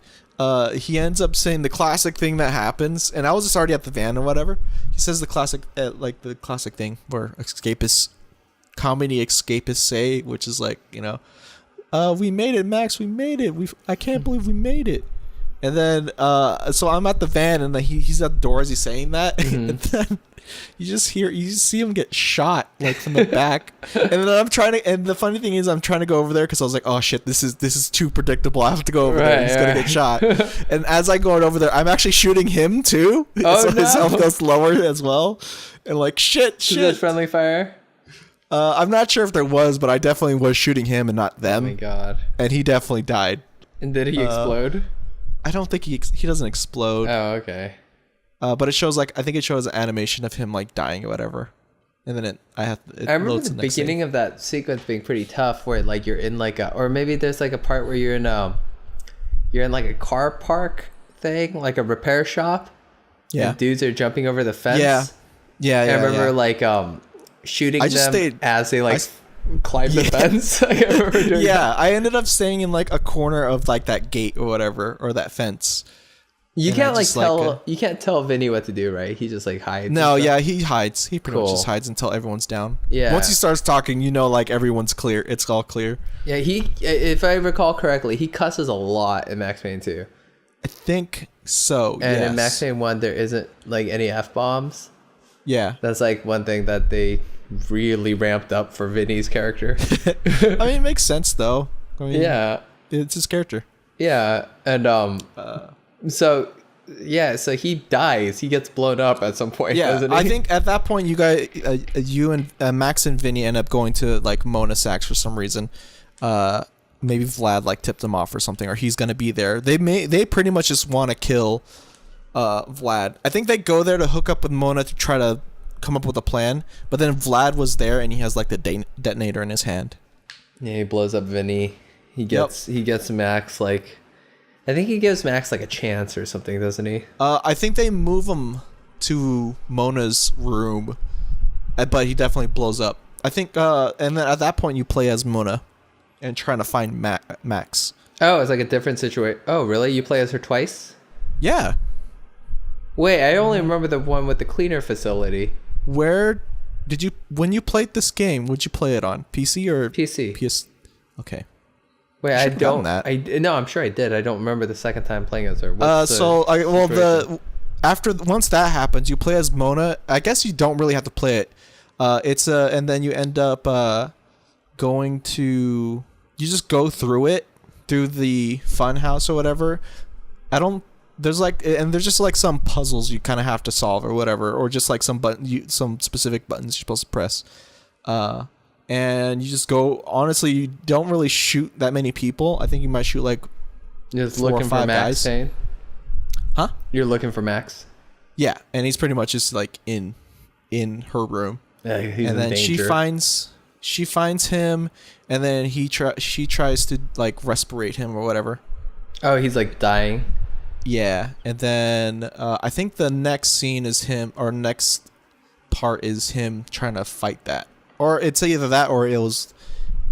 he ends up saying the classic thing that happens, and I was just already at the van or whatever. He says the classic thing where comedy escapists say, which is like, we made it, Max, we made it. I can't believe we made it. And then, so I'm at the van, and he's at the door as he's saying that, and then you just see him get shot like from the back, and then and the funny thing is, I'm trying to go over there because I was like, oh shit, this is too predictable. I have to go over there. He's gonna get shot. And as I go over there, I'm actually shooting him too. So his health goes lower as well, and like shit. Is that friendly fire? I'm not sure if there was, but I definitely was shooting him and not them. Oh my god! And he definitely died. And did he explode? I don't think he doesn't explode. Oh, okay. But it shows I think it shows an animation of him like dying or whatever, and then I remember the beginning of that sequence being pretty tough, where like you're in like or maybe there's like a part where you're in like a car park thing, like a repair shop. Yeah. And dudes are jumping over the fence. Yeah. I remember like shooting them as they like climb the fence. I remember doing that. I ended up staying in like a corner of like that gate or whatever, or that fence. You can't like tell you can't tell Vinny what to do, right? He just like hides. No, yeah, he hides. He pretty much just hides until everyone's down. Yeah. Once he starts talking, like everyone's clear. It's all clear. Yeah, if I recall correctly, he cusses a lot in Max Payne 2. I think so. And in Max Payne 1 there isn't like any F-bombs. Yeah. That's like one thing that they really ramped up for Vinny's character. I mean, it makes sense though. Yeah. It's his character. Yeah, and so he dies. He gets blown up at some point. Yeah, doesn't he? I think at that point you and Max and Vinny end up going to like Mona Sachs for some reason. Maybe Vlad like tipped him off or something, or he's gonna be there. They pretty much just want to kill Vlad. I think they go there to hook up with Mona to try to come up with a plan, but then Vlad was there and he has like the detonator in his hand. Yeah, he blows up Vinny. He gets Max like. I think he gives Max like a chance or something, doesn't he? I think they move him to Mona's room, but he definitely blows up. I think, and then at that point you play as Mona, and trying to find Max. Oh, it's like a different situation. Oh, really? You play as her twice? Yeah. Wait, I only remember the one with the cleaner facility. Where did you when you played this game? Would you play it on PC or PC? PS. Okay. Wait, I don't. No, I'm sure I did. I don't remember the second time playing as her. Once that happens, you play as Mona. I guess you don't really have to play it. And then you end up going to. You just go through the fun house or whatever. There's just like some puzzles you kind of have to solve or whatever, or just like some specific buttons you're supposed to press. And you just go. Honestly, you don't really shoot that many people. I think you might shoot like just 4 or 5 for Max guys. Huh? You're looking for Max? Yeah, and he's pretty much just like in her room. Yeah, he's and then danger. she finds him, and then she tries to like respirate him or whatever. Oh, he's like dying. Yeah, and then I think the next scene is him, or next part is him trying to fight that. Or it's either that or it was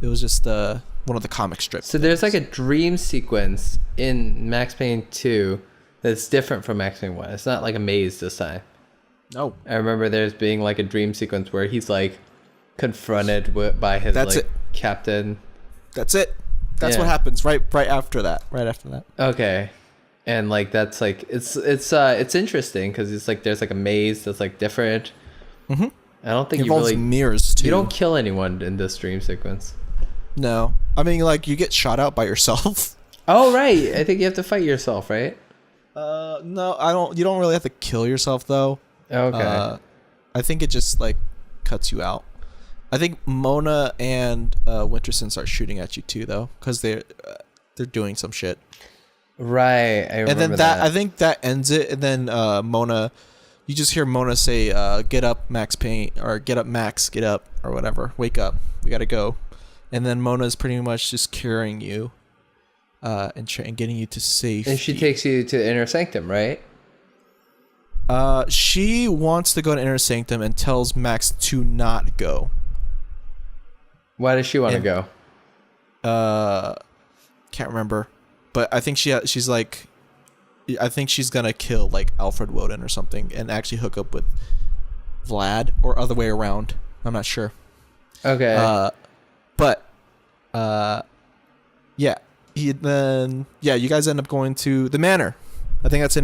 just one of the comic strips. So there's like a dream sequence in Max Payne 2 that's different from Max Payne 1. It's not like a maze this time. No. I remember there's being like a dream sequence where he's like confronted by his captain. That's it. That's what happens right after that. Right after that. Okay. And like that's like it's interesting because it's like there's like a maze that's like different. Mm-hmm. I don't think it involves mirrors too. You don't kill anyone in this dream sequence. No, I mean like you get shot out by yourself. Oh right, I think you have to fight yourself, right? No, I don't. You don't really have to kill yourself though. Okay. I think it just like cuts you out. I think Mona and Winterson start shooting at you too though, because they're doing some shit. Right, I remember and then that I think that ends it, and then Mona, you just hear Mona say, "Get up, Max Payne," or "Get up, Max, get up," or whatever. Wake up, we gotta go. And then Mona's pretty much just carrying you, and getting you to safety. And she takes you to Inner Sanctum, right? She wants to go to Inner Sanctum and tells Max to not go. Why does she want to go? Can't remember. But I think she's like, I think she's gonna kill like Alfred Woden or something and actually hook up with Vlad or other way around. I'm not sure. Okay. Yeah. You guys end up going to the manor. I think that's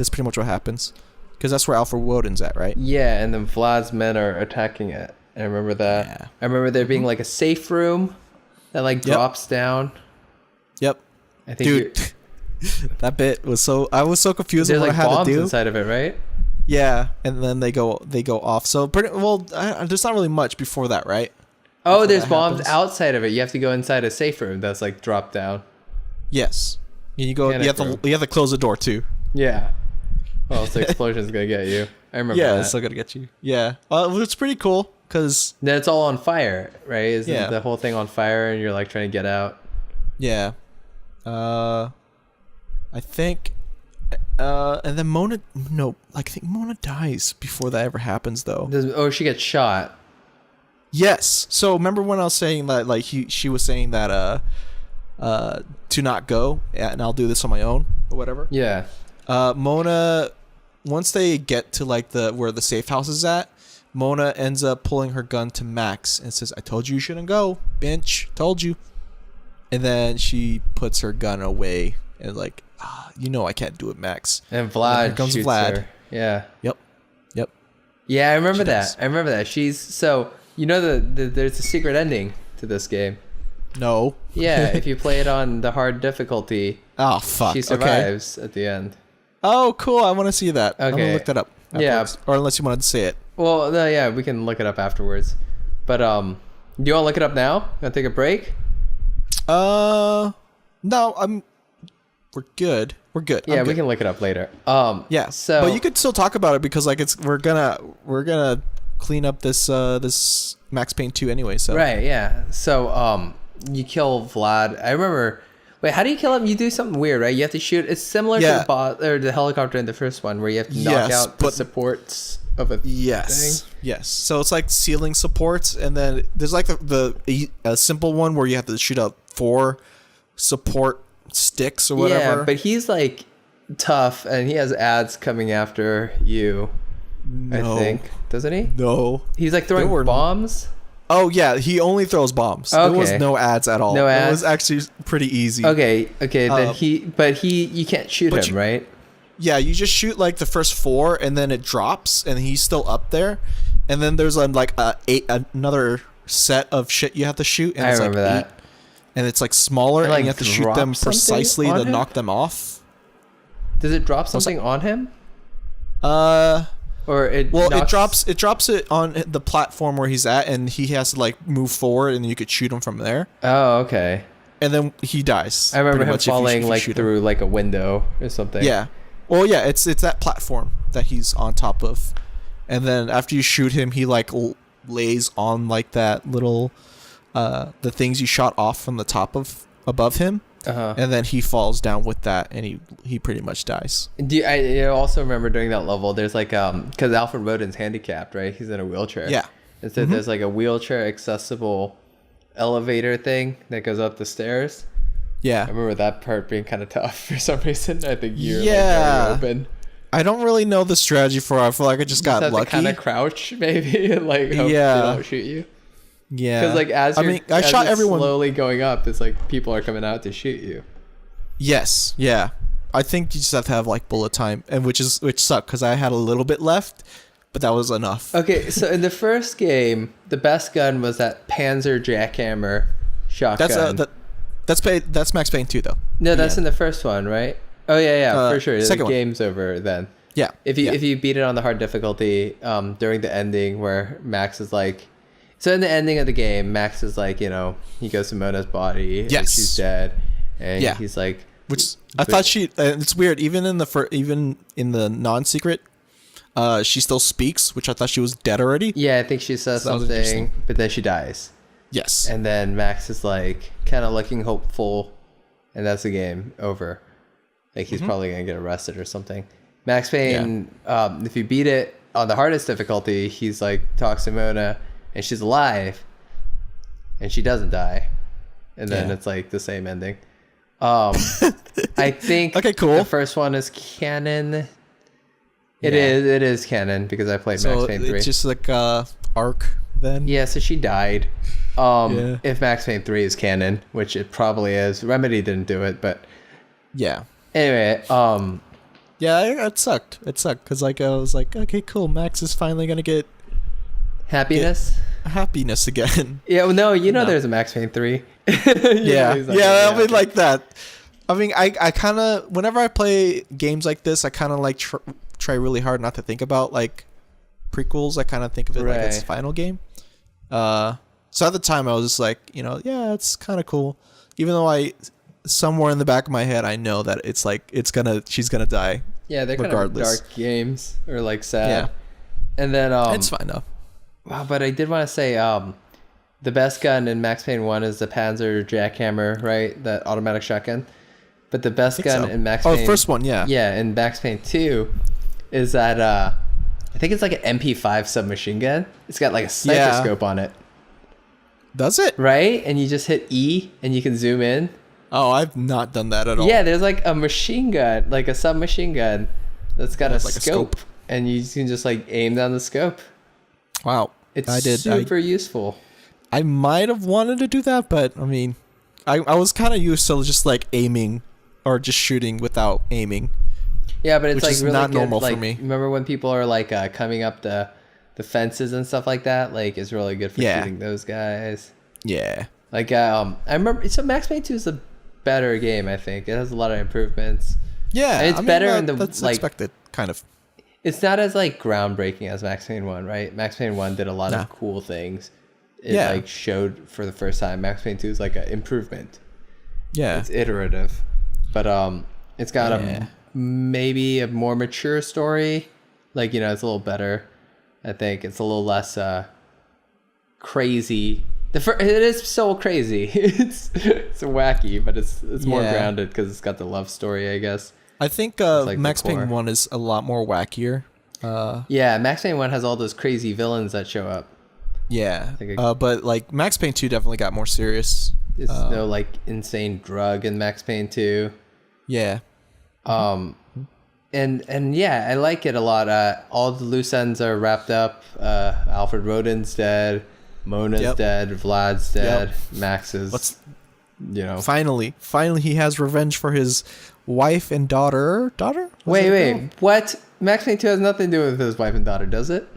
pretty much what happens, because that's where Alfred Woden's at, right? Yeah, and then Vlad's men are attacking it. I remember that. Yeah. I remember there being like a safe room that like drops down. Yep. I think that bit was I was so confused with what like I had bombs to do inside of it, right? Yeah, and then they go off. So there's not really much before that, right? Oh, there's bombs outside of it. You have to go inside a safe room that's like dropped down. Yes. You go. You have to close the door too. Yeah. Well, the explosion's gonna get you. I remember. Yeah, it's still gonna get you. Yeah. It's pretty cool because then it's all on fire, right? Isn't the whole thing on fire and you're like trying to get out? Yeah. I think. And then Mona. No, I think Mona dies before that ever happens, though. She gets shot. Yes. So remember when I was saying that, like she was saying that to not go, and I'll do this on my own or whatever. Yeah. Mona, once they get to like where the safe house is at, Mona ends up pulling her gun to Max and says, "I told you shouldn't go, Binch. Told you." And then she puts her gun away and like, I can't do it, Max. And Vlad comes shoots Vlad. Her. Yeah. Yep. Yeah, I remember that. I remember that. She's so there's a secret ending to this game. No. Yeah, if you play it on the hard difficulty. Oh fuck. She survives at the end. Oh, cool. I want to see that. Okay. I'm gonna look that up afterwards. Yeah. Or unless you wanted to say it. Well, no, yeah, we can look it up afterwards. But do you want to look it up now? Gonna take a break? No, we're good. We're good. Yeah, we can look it up later. Yeah. So, but you could still talk about it because like we're gonna clean up this Max Payne 2 anyway. So right, yeah. So you kill Vlad. I remember. Wait, how do you kill him? You do something weird, right? You have to shoot. It's similar to the bot or the helicopter in the first one, where you have to knock out the supports of a thing. Yes. So it's like ceiling supports, and then there's like a simple one where you have to shoot out 4 support sticks or whatever. Yeah, but he's like tough, and he has ads coming after you. No. I think, doesn't he? No. He's like throwing bombs. Oh yeah, he only throws bombs. Okay. There was no ads at all. No ads. It was actually pretty easy. Okay. Then you can't shoot him, right? Yeah, you just shoot like the first 4, and then it drops, and he's still up there, and then there's like another set of shit you have to shoot, and it's remember like 8, and it's like smaller, and you have to shoot them precisely to knock them off. Does it drop something on him? Or it drops it on the platform where he's at, and he has to like move forward, and you could shoot him from there. Oh, okay. And then he dies. I remember him falling like through like a window or something. Yeah. Well, yeah, it's that platform that he's on top of, and then after you shoot him, he like lays on like that little the things you shot off from the top of above him. And then he falls down with that, and he pretty much dies. I also remember during that level, there's like because Alfred Woden's handicapped, right? He's in a wheelchair. Yeah. And so there's like a wheelchair accessible elevator thing that goes up the stairs, Yeah. I remember that part being kind of tough for some reason. I think you're Yeah. like very open. I don't really know the strategy for it. I feel like I just got have lucky. to kind of crouch maybe and like hope they don't shoot you. Yeah. Because like as you're, I shot everyone slowly going up, it's like people are coming out to shoot you. Yes. Yeah. I think you just have to have like bullet time, and which sucked because I had a little bit left, but that was enough. Okay, so in the first game, the best gun was that Panzer jackhammer shotgun. That's Max Payne 2 though. No, that's in the first one, right? Oh yeah, for sure. Second The game's over then. Yeah. If you beat it on the hard difficulty, during the ending where Max is like, so in the ending of the game, Max is like, you know, he goes to Mona's body, and she's dead, and he's like, which I thought it's weird. Even in the non-secret, she still speaks, which I thought she was dead already. Yeah, I think she says something, but then she dies. Yes. And then Max is like kind of looking hopeful, and that's the game over. Like he's probably gonna get arrested or something. Max Payne, if you beat it on the hardest difficulty, he's like talks to Mona, and she's alive, and she doesn't die, and then it's like the same ending. I think the first one is canon. It is canon because I played Max Payne 3. It's just like arc then. Yeah, so she died. If Max Payne 3 is canon, which it probably is. Remedy didn't do it, but yeah. Anyway, yeah, it sucked. It sucked because like I was like, okay, cool. Max is finally gonna get happiness again. Yeah, well, no, there's a Max Payne 3. Yeah, I mean like that. I mean, I kind of whenever I play games like this, I kind of like try really hard not to think about like prequels. I kind of think of it like it's the final game. So at the time I was just like, yeah, it's kind of cool, even though somewhere in the back of my head I know that it's like she's gonna die. Yeah, they're regardless. Kind of dark games or like sad. Yeah, and then it's fine though. Wow, but I did want to say the best gun in Max Payne 1 is the Panzer jackhammer, right? That automatic shotgun. But the best gun in Max Payne... the first one, yeah. Yeah, in Max Payne 2 is that, I think it's like an MP5 submachine gun. It's got like a sniper scope on it. Does it? Right? And you just hit E and you can zoom in. Oh, I've not done that at all. Yeah, there's like a machine gun, like a submachine gun that's got a scope. And you can just like aim down the scope. Wow. It's super useful. I might have wanted to do that, but I mean, I was kind of used to just like aiming or just shooting without aiming. Yeah, but it's like really not good. normal like, for me. Remember when people are like coming up the fences and stuff like that? Like it's really good for shooting those guys. Yeah. Like I remember. So Max Payne 2 is a better game. I think it has a lot of improvements. Yeah, and it's better in the that's like expected kind of. It's not as like groundbreaking as Max Payne 1, right? Max Payne 1 did a lot of cool things. It like showed for the first time. Max Payne 2 is like an improvement. Yeah. It's iterative. But it's got maybe a more mature story. Like, it's a little better. I think it's a little less crazy. It is so crazy. it's wacky, but it's more grounded because it's got the love story, I guess. I think like Max Payne 1 is a lot more wackier. Yeah, Max Payne 1 has all those crazy villains that show up. Yeah, but like Max Payne 2 definitely got more serious. There's no like insane drug in Max Payne 2. Yeah. And yeah, I like it a lot. All the loose ends are wrapped up. Alfred Rodin's dead. Mona's dead. Vlad's dead. Max is, Finally he has revenge for his wife and daughter. Wait. What? Max Payne 2 has nothing to do with his wife and daughter, does it?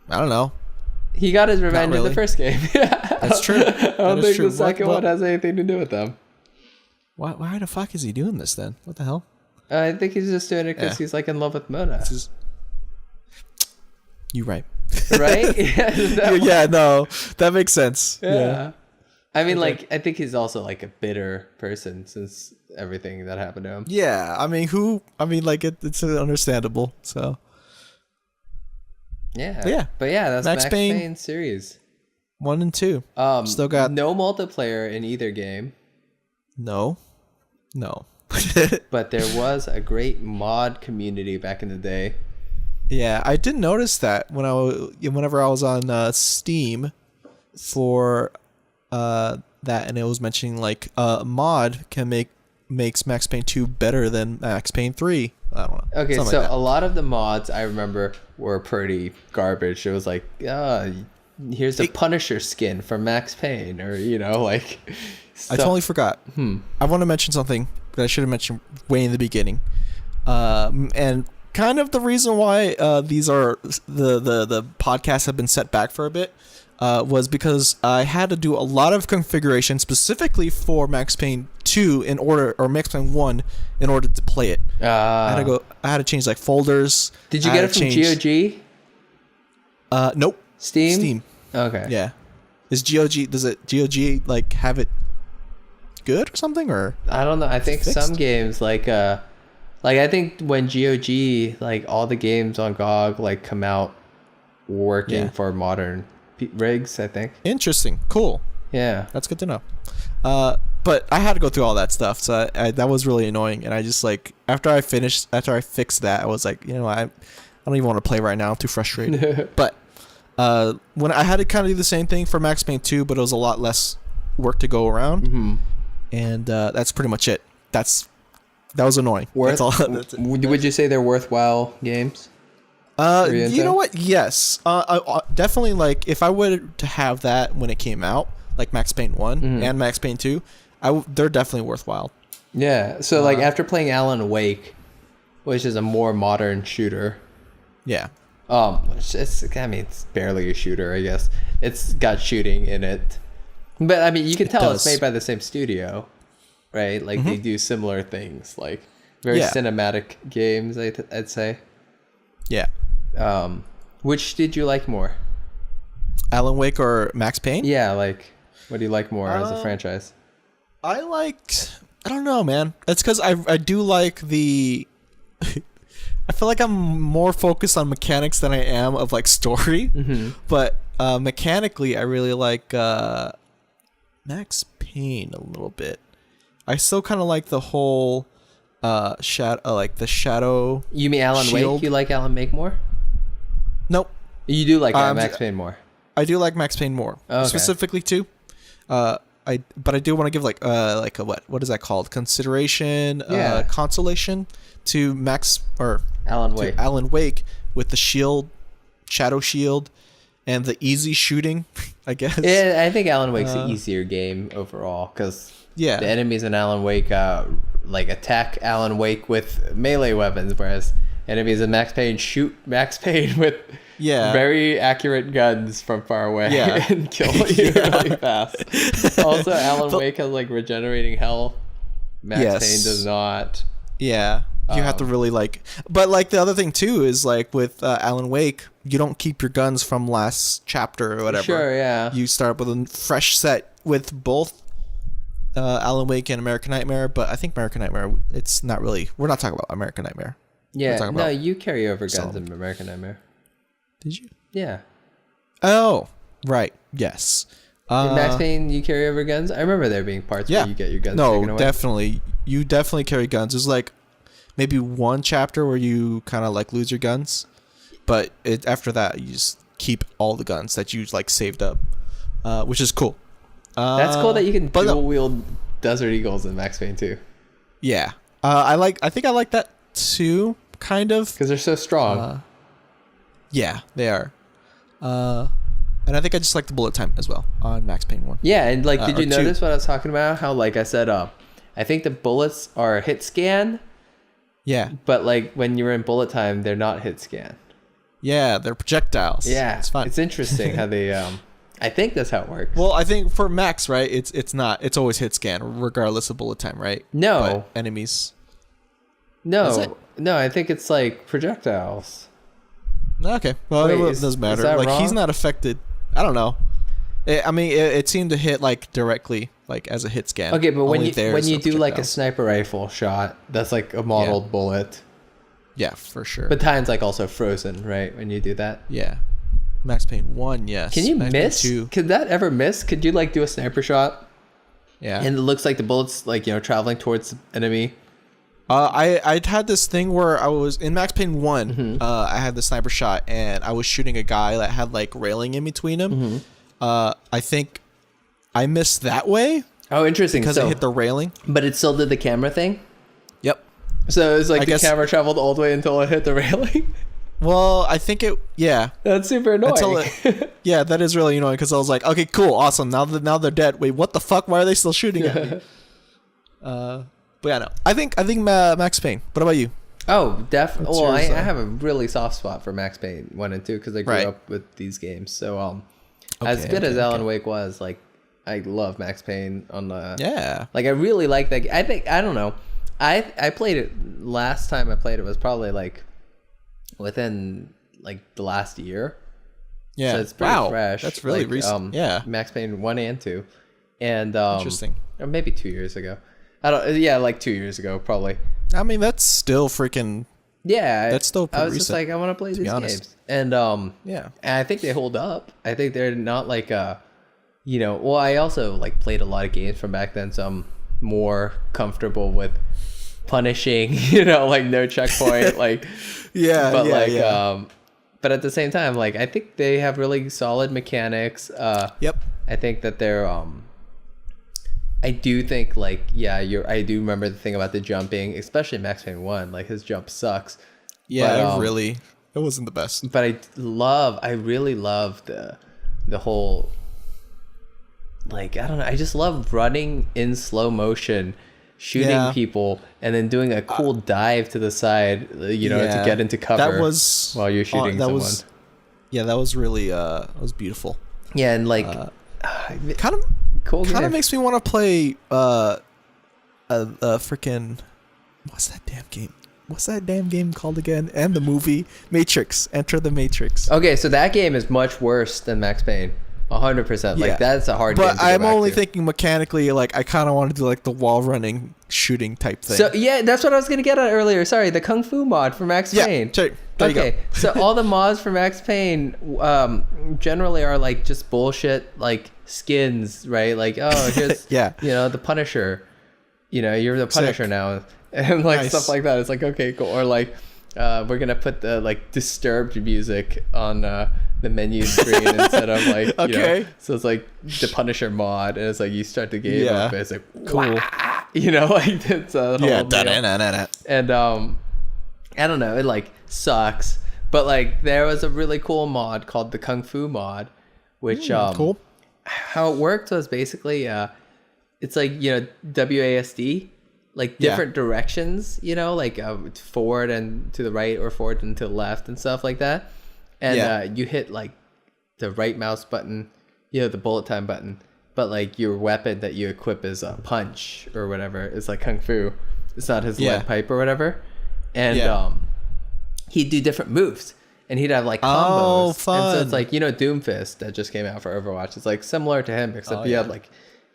I don't know. He got his revenge in the first game. That's true. I don't think the second one has anything to do with them. Why the fuck is he doing this then? What the hell? I think he's just doing it because he's like in love with Mona. You're right. Right? Yeah, no, that makes sense. Yeah. I mean, like, I think he's also like a bitter person since everything that happened to him. Yeah, I mean, it's understandable. So. Yeah. But yeah, that's Max Payne series 1 and 2. Still got no multiplayer in either game. No. But there was a great mod community back in the day. Yeah, I did notice that whenever I was on Steam for that, and it was mentioning like mod makes Max Payne 2 better than Max Payne 3. I don't know. Okay, Something so like that. a lot of the mods I remember were pretty garbage. It was like, here's the Punisher skin from Max Payne, or like. I totally forgot. I want to mention something that I should have mentioned way in the beginning, and kind of the reason why these are the podcasts have been set back for a bit was because I had to do a lot of configuration specifically for Max Payne 2 or Max Payne 1 in order to play it. I had to change like folders. Did you get it from GOG? Nope. Steam. Okay. Yeah. Does GOG like have it good or something, or I don't know. I think some games like I think when GOG, like all the games on GOG like come out working for modern rigs, I think. Interesting. Cool. Yeah. That's good to know. But I had to go through all that stuff, so that was really annoying. And I just like after I fixed that, I was like, I don't even want to play right now. I'm too frustrated. But when I had to kind of do the same thing for Max Payne 2, but it was a lot less work to go around. Mm-hmm. And that's pretty much it. That was annoying. That's all. That's it. Would you say they're worthwhile games? You know what? Yes. Definitely. Like if I were to have that when it came out, like Max Payne 1 and Max Payne 2, they're definitely worthwhile. Yeah. So like after playing Alan Wake, which is a more modern shooter. Yeah. It's barely a shooter, I guess. It's got shooting in it. But I mean, you can tell it's made by the same studio, right? Like they do similar things, like very cinematic games. I'd say. Yeah. Which did you like more, Alan Wake or Max Payne? Yeah, like what do you like more as a franchise? I don't know, man. It's because I do like the. I feel like I'm more focused on mechanics than I am of like story, but mechanically, I really like. Max Payne a little bit. I still kind of like the whole shadow. You mean Alan Wake? You like Alan Wake more? Nope. You do like Max Payne more. I do like Max Payne more, specifically too. But I do want to give like a what is that called? Consolation to Alan Wake with the shadow shield. And the easy shooting, I guess. Yeah, I think Alan Wake's the easier game overall because the enemies in Alan Wake like attack Alan Wake with melee weapons, whereas enemies in Max Payne shoot Max Payne with very accurate guns from far away and kill you really fast. Also, Alan Wake has like regenerating health. Max Payne does not. Yeah. You have to really but like the other thing too is like with Alan Wake, you don't keep your guns from last chapter or whatever. Sure, yeah. You start with a fresh set with both Alan Wake and American Nightmare, but I think American Nightmare, it's not really. We're not talking about American Nightmare. Yeah, no, you carry over guns in American Nightmare. Did you? Yeah. Oh, right. Yes. In Max Payne, you carry over guns? I remember there being parts where you get your guns taken away. No, definitely. You definitely carry guns. There's like maybe one chapter where you kind of like lose your guns, but after that you just keep all the guns that you like saved up, which is cool. That's cool that you can dual wield Desert Eagles in Max Payne 2. Yeah, I think I like that too, kind of, because they're so strong. Yeah, they are. And I think I just like the bullet time as well on Max Payne 1. Yeah, and like, did you notice what I was talking about? How like I said, I think the bullets are hit scan. Yeah. But like when you're in bullet time, they're not hit scan. Yeah, they're projectiles. Yeah, it's fun. It's interesting how they. I think that's how it works. Well, I think for Max, right? It's not. It's always hit scan regardless of bullet time, right? No. But enemies. No. I think it's like projectiles. Okay. Well, it doesn't matter. Like wrong? He's not affected. I don't know. It seemed to hit like directly, like as a hit scan. Okay, but when you do like a sniper rifle shot, that's like a modeled bullet. Yeah, for sure. But time's like also frozen, right? When you do that. Yeah. Max Payne 1, yes. Can you Max miss? Payne 2. Could that ever miss? Could you like do a sniper shot? Yeah. And it looks like the bullets like traveling towards the enemy. I had this thing where I was in Max Payne 1. I had the sniper shot and I was shooting a guy that had like railing in between him. I think I missed that way Oh, interesting. because So, it hit the railing. but it still did the camera thing. Yep. So it was like I the guess- camera traveled all the way until it hit the railing. Well, I think it. Yeah. That's super annoying. Until yeah, that is really annoying because I was like, okay, cool, awesome. Now they're dead. Wait, what the fuck? Why are they still shooting at me? But yeah, no. I think Max Payne. What about you? Oh, definitely. What's Well, I yours, have a really soft spot for Max Payne 1 and 2 because I grew Right. up with these games. So, as Okay, good as okay, Alan okay. Wake was, like, I love Max Payne on the. Yeah. Like, I really like that. I don't know. I played it last time I played it was probably like within like the last year. Yeah. So it's pretty wow. fresh. That's really like, recent. Yeah. Max Payne 1 and 2. And Interesting. or maybe 2 years ago. I don't yeah, like 2 years ago probably. I mean, that's still freaking. Yeah. That's still I pretty was just recent, like I want to play these honest. games. And Yeah. and I think they hold up. I think they're not like well, I also like played a lot of games from back then, so I'm more comfortable with punishing, like no checkpoint, like Yeah. but yeah, like yeah. but at the same time, like I think they have really solid mechanics. Yep. I think that they're I do think like I do remember the thing about the jumping, especially Max Payne 1, like his jump sucks. Yeah. But, It wasn't the best. but I really love the whole, like, I don't know, I just love running in slow motion, shooting Yeah. people, and then doing a cool dive to the side, to get into cover. That was while you're shooting someone. That was really that was beautiful. Yeah, and like Kind of cool kind game. of makes me want to play freaking what's that damn game called again? And the movie Matrix. Enter the Matrix. Okay, so that game is much worse than Max Payne. 100%. Like, Yeah. that's a hard game But to go I'm back only to. thinking mechanically, like I kind of want to do like the wall running shooting type thing. So, yeah, that's what I was going to get at earlier. Sorry, the Kung Fu mod for Max yeah, Payne. sure. There you go. Okay, so all the mods for Max Payne generally are like just bullshit, like skins, right? Like, oh, here's Yeah. the Punisher. You're the Punisher Sick. now, and like Nice. stuff like that. It's like, okay, cool. Or like, we're gonna put the like disturbed music on the menu screen instead of like Okay. so it's like the Punisher mod, and it's like you start the game Yeah. up, and it's like Cool. wah, like it's a whole Yeah. deal. And I don't know, it like sucks, but like there was a really cool mod called the Kung Fu mod, which cool. how it worked was basically it's like WASD, like different directions, like forward and to the right or forward and to the left and stuff like that, and you hit like the right mouse button, the bullet time button, but like your weapon that you equip is a punch or whatever is like Kung Fu. It's not his lead pipe or whatever. And he'd do different moves, and he'd have like combos. Oh, And so fun. it's like Doomfist that just came out for Overwatch. It's like similar to him, except he had like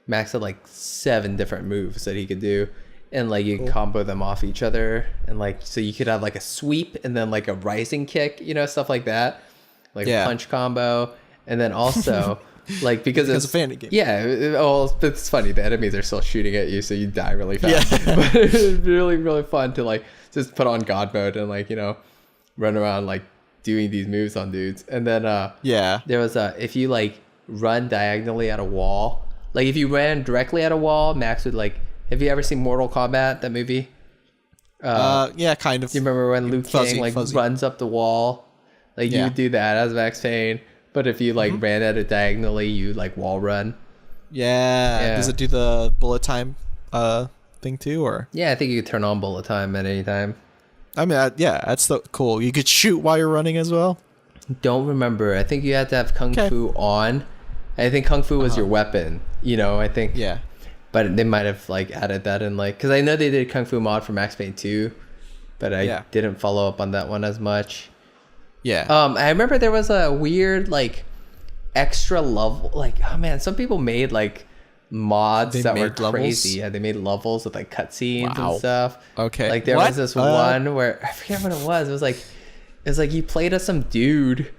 Max had like 7 different moves that he could do, and like you could combo them off each other, and like so you could have like a sweep and then like a rising kick, stuff like that, like a punch combo, and then also. Like because It's a fan game. Yeah, it's funny. The enemies are still shooting at you, so you die really fast. Yeah. But it's really, really fun to like just put on God mode and like run around like doing these moves on dudes. And then there was if you like run diagonally at a wall, like if you ran directly at a wall, Max would like. Have you ever seen Mortal Kombat, that movie? Yeah, kind of. Do you remember when Liu Kang runs up the wall? Like you would do that as Max Payne. But if you like ran at it diagonally, you like wall run. Yeah. Does it do the bullet time thing too, or? Yeah, I think you could turn on bullet time at any time. I mean, that's cool. You could shoot while you're running as well. Don't remember. I think you had to have Kung Fu on. I think Kung Fu was your weapon. I think. Yeah. But they might have like added that in, like, because I know they did Kung Fu mod for Max Payne 2, but I didn't follow up on that one as much. Yeah. I remember there was a weird like extra level, like, oh man, some people made like mods that were crazy. Yeah, they made levels with like cutscenes and stuff. Okay. Like there was this one where I forget what it was. It was like you played as some dude.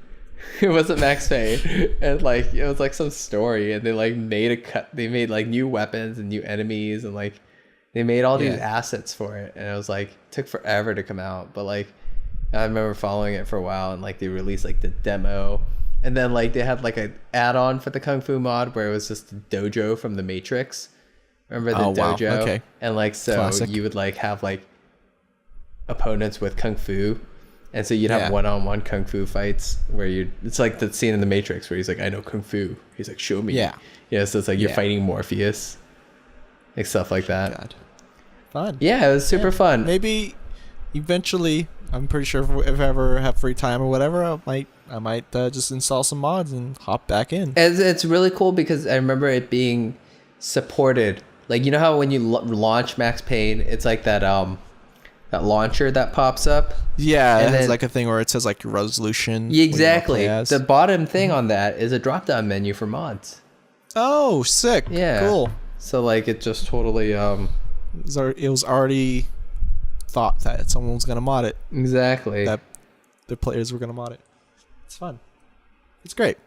It wasn't Max Payne, and like it was like some story, and they like they made like new weapons and new enemies, and like they made all these assets for it, and it was like took forever to come out, but like I remember following it for a while, and like they released like the demo, And then like they had like an add-on for the Kung Fu mod where it was just the dojo from the Matrix. Remember the dojo? Wow. Okay. And like so Classic. you would like have like opponents with Kung Fu. And so you'd have one-on-one Kung Fu fights where it's like the scene in the Matrix where he's like, I know Kung Fu. He's like, show me. Yeah. Yeah, so it's like you're fighting Morpheus. Like stuff like that. God. Fun. Yeah, it was super fun. Maybe eventually, I'm pretty sure if I ever have free time or whatever, I might just install some mods and hop back in. It's really cool because I remember it being supported. Like, you know how when you launch Max Payne, it's like that launcher that pops up? Yeah, and it has then, like a thing where it says like your resolution. Exactly. The bottom thing on that is a drop-down menu for mods. Oh, sick. Yeah. Cool. So like it just totally it was already thought that someone was gonna mod it. Exactly. That the players were gonna mod it. It's fun. It's great.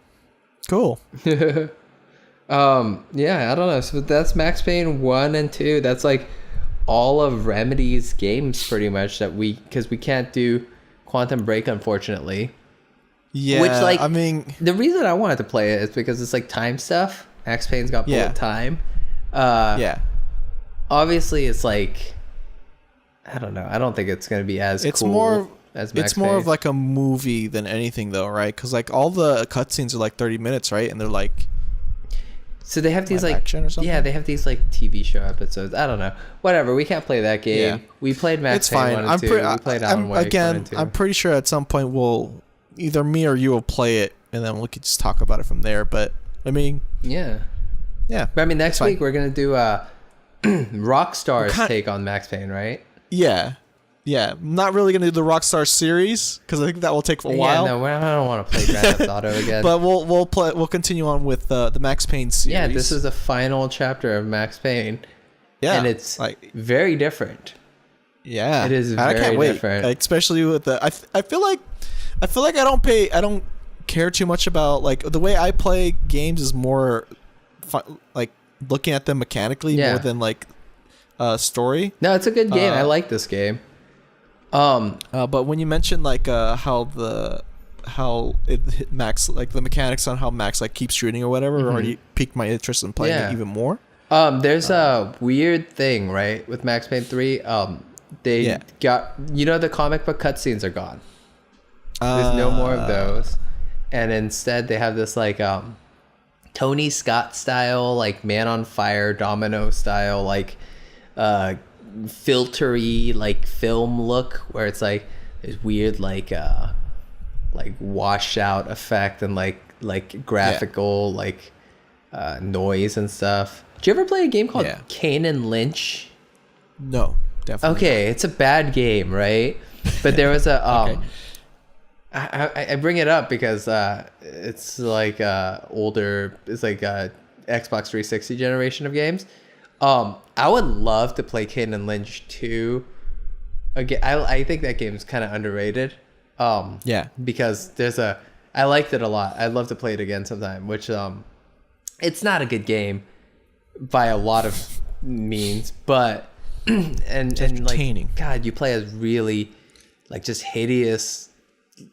Cool. Yeah, I don't know. So that's Max Payne 1 and 2. That's like all of Remedy's games pretty much because we can't do Quantum Break, unfortunately. Yeah. Which, like, I mean, the reason I wanted to play it is because it's like time stuff. Max Payne's got bullet time. Yeah. Obviously, it's like, I don't know. I don't think it's going to be as cool as Max It's more Payne. of like a movie than anything, though, right? Because like all the cutscenes are like 30 minutes, right? And they're like, so they have these like action or something? Yeah, they have these like TV show episodes. I don't know. Whatever. We can't play that game. Yeah. We played Max it's Payne fine. 1 and 2. We played Alan Wake 1 and 2. I'm pretty sure at some point either me or you will play it, and then we could just talk about it from there. But I mean, yeah. But I mean, next week we're gonna do Rockstar's take on Max Payne, right? Yeah. I'm not really gonna do the Rockstar series because I think that will take a while. Yeah, no, I don't want to play Grand Theft Auto again. But we'll continue on with the Max Payne series. Yeah, this is the final chapter of Max Payne. Yeah, and it's like very different. Yeah, it is I very can't wait. different. Like, especially with the I feel like I don't care too much about like the way I play games is more like looking at them mechanically more than like story. No, it's a good game. I like this game. But when you mentioned like how it hit Max, like the mechanics on how Max like keeps shooting or whatever, already piqued my interest in playing it even more. There's a weird thing, right, with Max Payne 3. They got, the comic book cutscenes are gone. There's no more of those, and instead they have this like Tony Scott style, like Man on Fire, Domino style, like filtery like film look where it's like this weird like washed out effect and like graphical like noise and stuff. Did you ever play a game called Kane and Lynch? No, definitely. Okay, it's a bad game, right? But there was a I bring it up because it's like older. It's like a Xbox 360 generation of games. I would love to play Kane and Lynch 2 again. I think that game is kind of underrated. Because I liked it a lot. I'd love to play it again sometime. Which it's not a good game by a lot of means, but and like God, you play as really like just hideous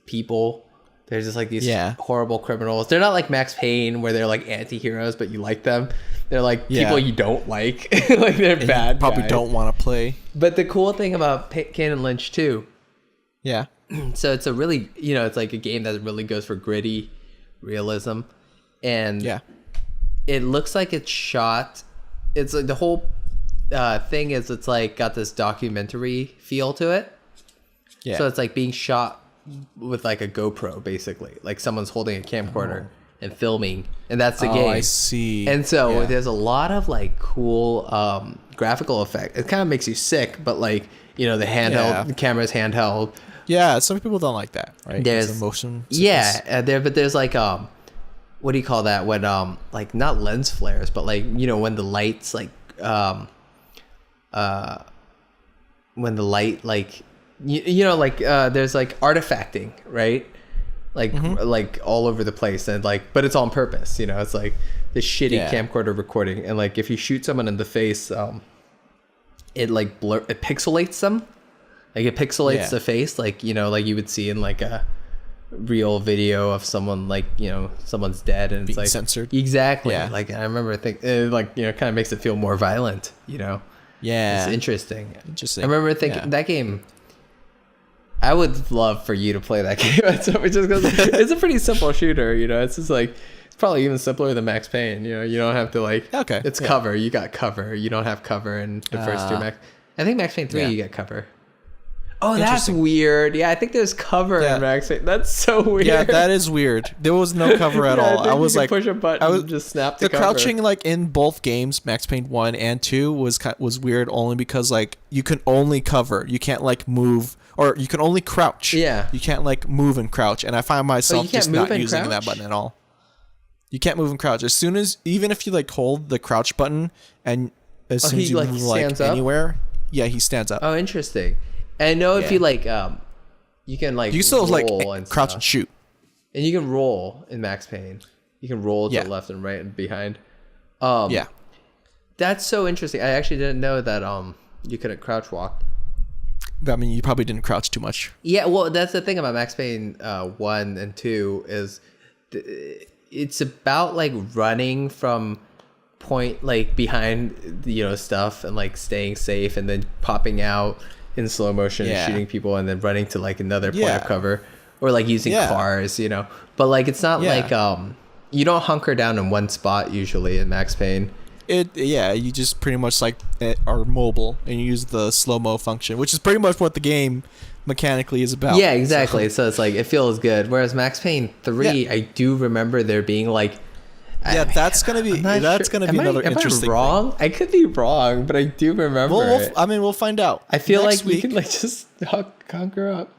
people. They're just like these horrible criminals. They're not like Max Payne where they're like anti-heroes, but you like them. They're like people you don't like. Like they're and bad. Probably guys. Don't want to play. But the cool thing about Kane and Lynch too. Yeah. So it's a really, it's like a game that really goes for gritty realism, and it looks like it's shot. It's like the whole thing is it's like got this documentary feel to it. Yeah. So it's like being shot with like a GoPro, basically, like someone's holding a camcorder and filming, and that's the game. I see. And so there's a lot of like cool graphical effect. It kind of makes you sick, but like the handheld, the camera's handheld. Yeah, some people don't like that, right? There's motion. but there's like what do you call that when like not lens flares, but like when the lights like when the light like there's like artifacting, right? Like like all over the place, and like but it's on purpose, it's like this shitty camcorder recording, and like if you shoot someone in the face, it like it pixelates them. Like it pixelates the face, like like you would see in like a real video of someone like, you know, someone's dead and it's Being like censored. Exactly. Yeah. Like I remember thinking like, you know, kind of makes it feel more violent, you know. Yeah. It's interesting. Interesting. I remember thinking that game, I would love for you to play that game. So just because it's a pretty simple shooter, you know. It's just like it's probably even simpler than Max Payne. You know, you don't have to like. Okay. It's cover. You got cover. You don't have cover in the first two Max. I think Max Payne 3 you get cover. Oh, that's weird. Yeah, I think there's cover in Max Payne. That's so weird. Yeah, that is weird. There was no cover at all. I was like, push a button, and just snap the cover. Crouching like in both games, Max Payne 1 and 2 was weird only because like you can only cover. You can't like move, or you can only crouch. Yeah. You can't like move and crouch, and I find myself just not using that button at all. You can't move and crouch. As soon as, even if you like hold the crouch button and as soon as you move like anywhere, he stands up. Oh, interesting. And I know if you like, you can like, you still like and crouch stuff. and shoot, and you can roll in Max Payne. You can roll to the left and right and behind. That's so interesting. I actually didn't know that you couldn't crouch walk. I mean, you probably didn't crouch too much. Yeah, well, that's the thing about Max Payne 1 and 2 is it's about like running from point like behind, you know, stuff and like staying safe and then popping out in slow motion and shooting people and then running to like another point of cover, or like using cars, you know. But like it's not like you don't hunker down in one spot usually in Max Payne. You just pretty much like are mobile and you use the slow-mo function, which is pretty much what the game mechanically is about. Yeah, exactly. So it's like it feels good. Whereas Max Payne 3, I do remember there being like that's gonna be another interesting. Am I wrong? Thing. I could be wrong, but I do remember. We'll find out. I feel like we can like just conquer up.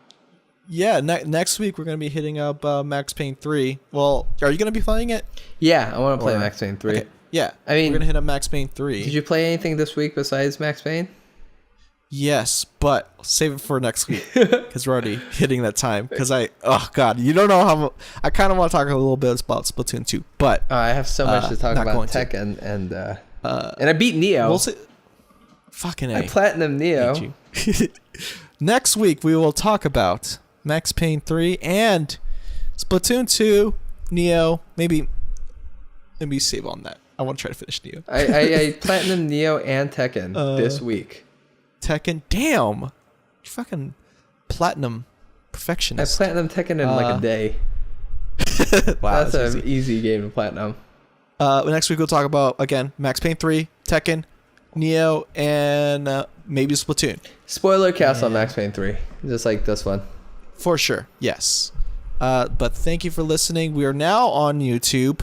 Yeah, next week we're gonna be hitting up Max Payne 3. Well, are you gonna be playing it? Yeah, I want to play Max Payne 3. Okay. Yeah, I mean, we're gonna hit up Max Payne 3. Did you play anything this week besides Max Payne? Yes, but save it for next week because we're already hitting that time. Because you don't know how. I kind of want to talk a little bit about Splatoon 2, but I have so much to talk about Tekken and I beat Neo. We'll see. Fucking A. I platinum Neo. Next week we will talk about Max Payne 3 and Splatoon 2, Neo. Maybe save on that. I want to try to finish Neo. I platinum Neo and Tekken this week. Tekken, damn, you fucking platinum perfectionist. I platinum Tekken in like a day. Wow, that's an easy game to platinum. Next week we'll talk about again Max Payne 3, Tekken, Neo, and maybe Splatoon. Spoiler cast on Max Payne 3, just like this one. For sure, yes. But thank you for listening. We are now on YouTube.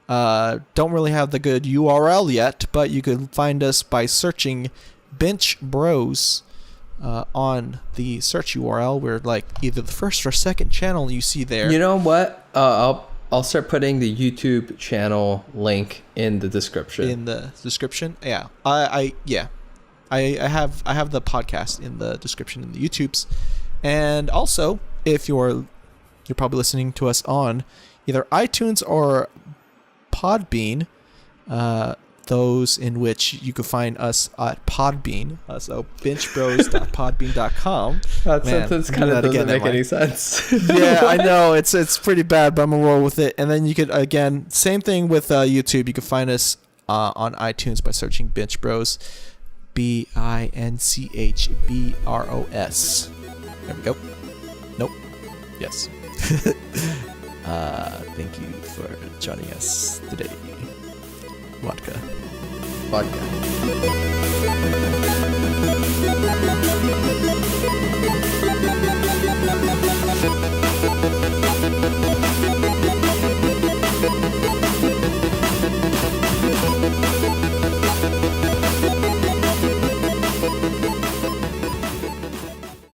Don't really have the good URL yet, but you can find us by searching Binch Bros on the search URL. We're like either the first or second channel you see there. You know what? I'll start putting the YouTube channel link in the description. In the description, yeah. I have the podcast in the description in the YouTubes, and also if you're probably listening to us on either iTunes or Podbean. Those in which you can find us at Podbean. So benchbros.podbean.com. That sentence kind of doesn't make any sense. Yeah, I know. It's pretty bad, but I'm going to roll with it. And then you could, again, same thing with YouTube. You can find us on iTunes by searching Binch Bros. BINCHBROS. There we go. Nope. Yes. Thank you for joining us today. Vodka.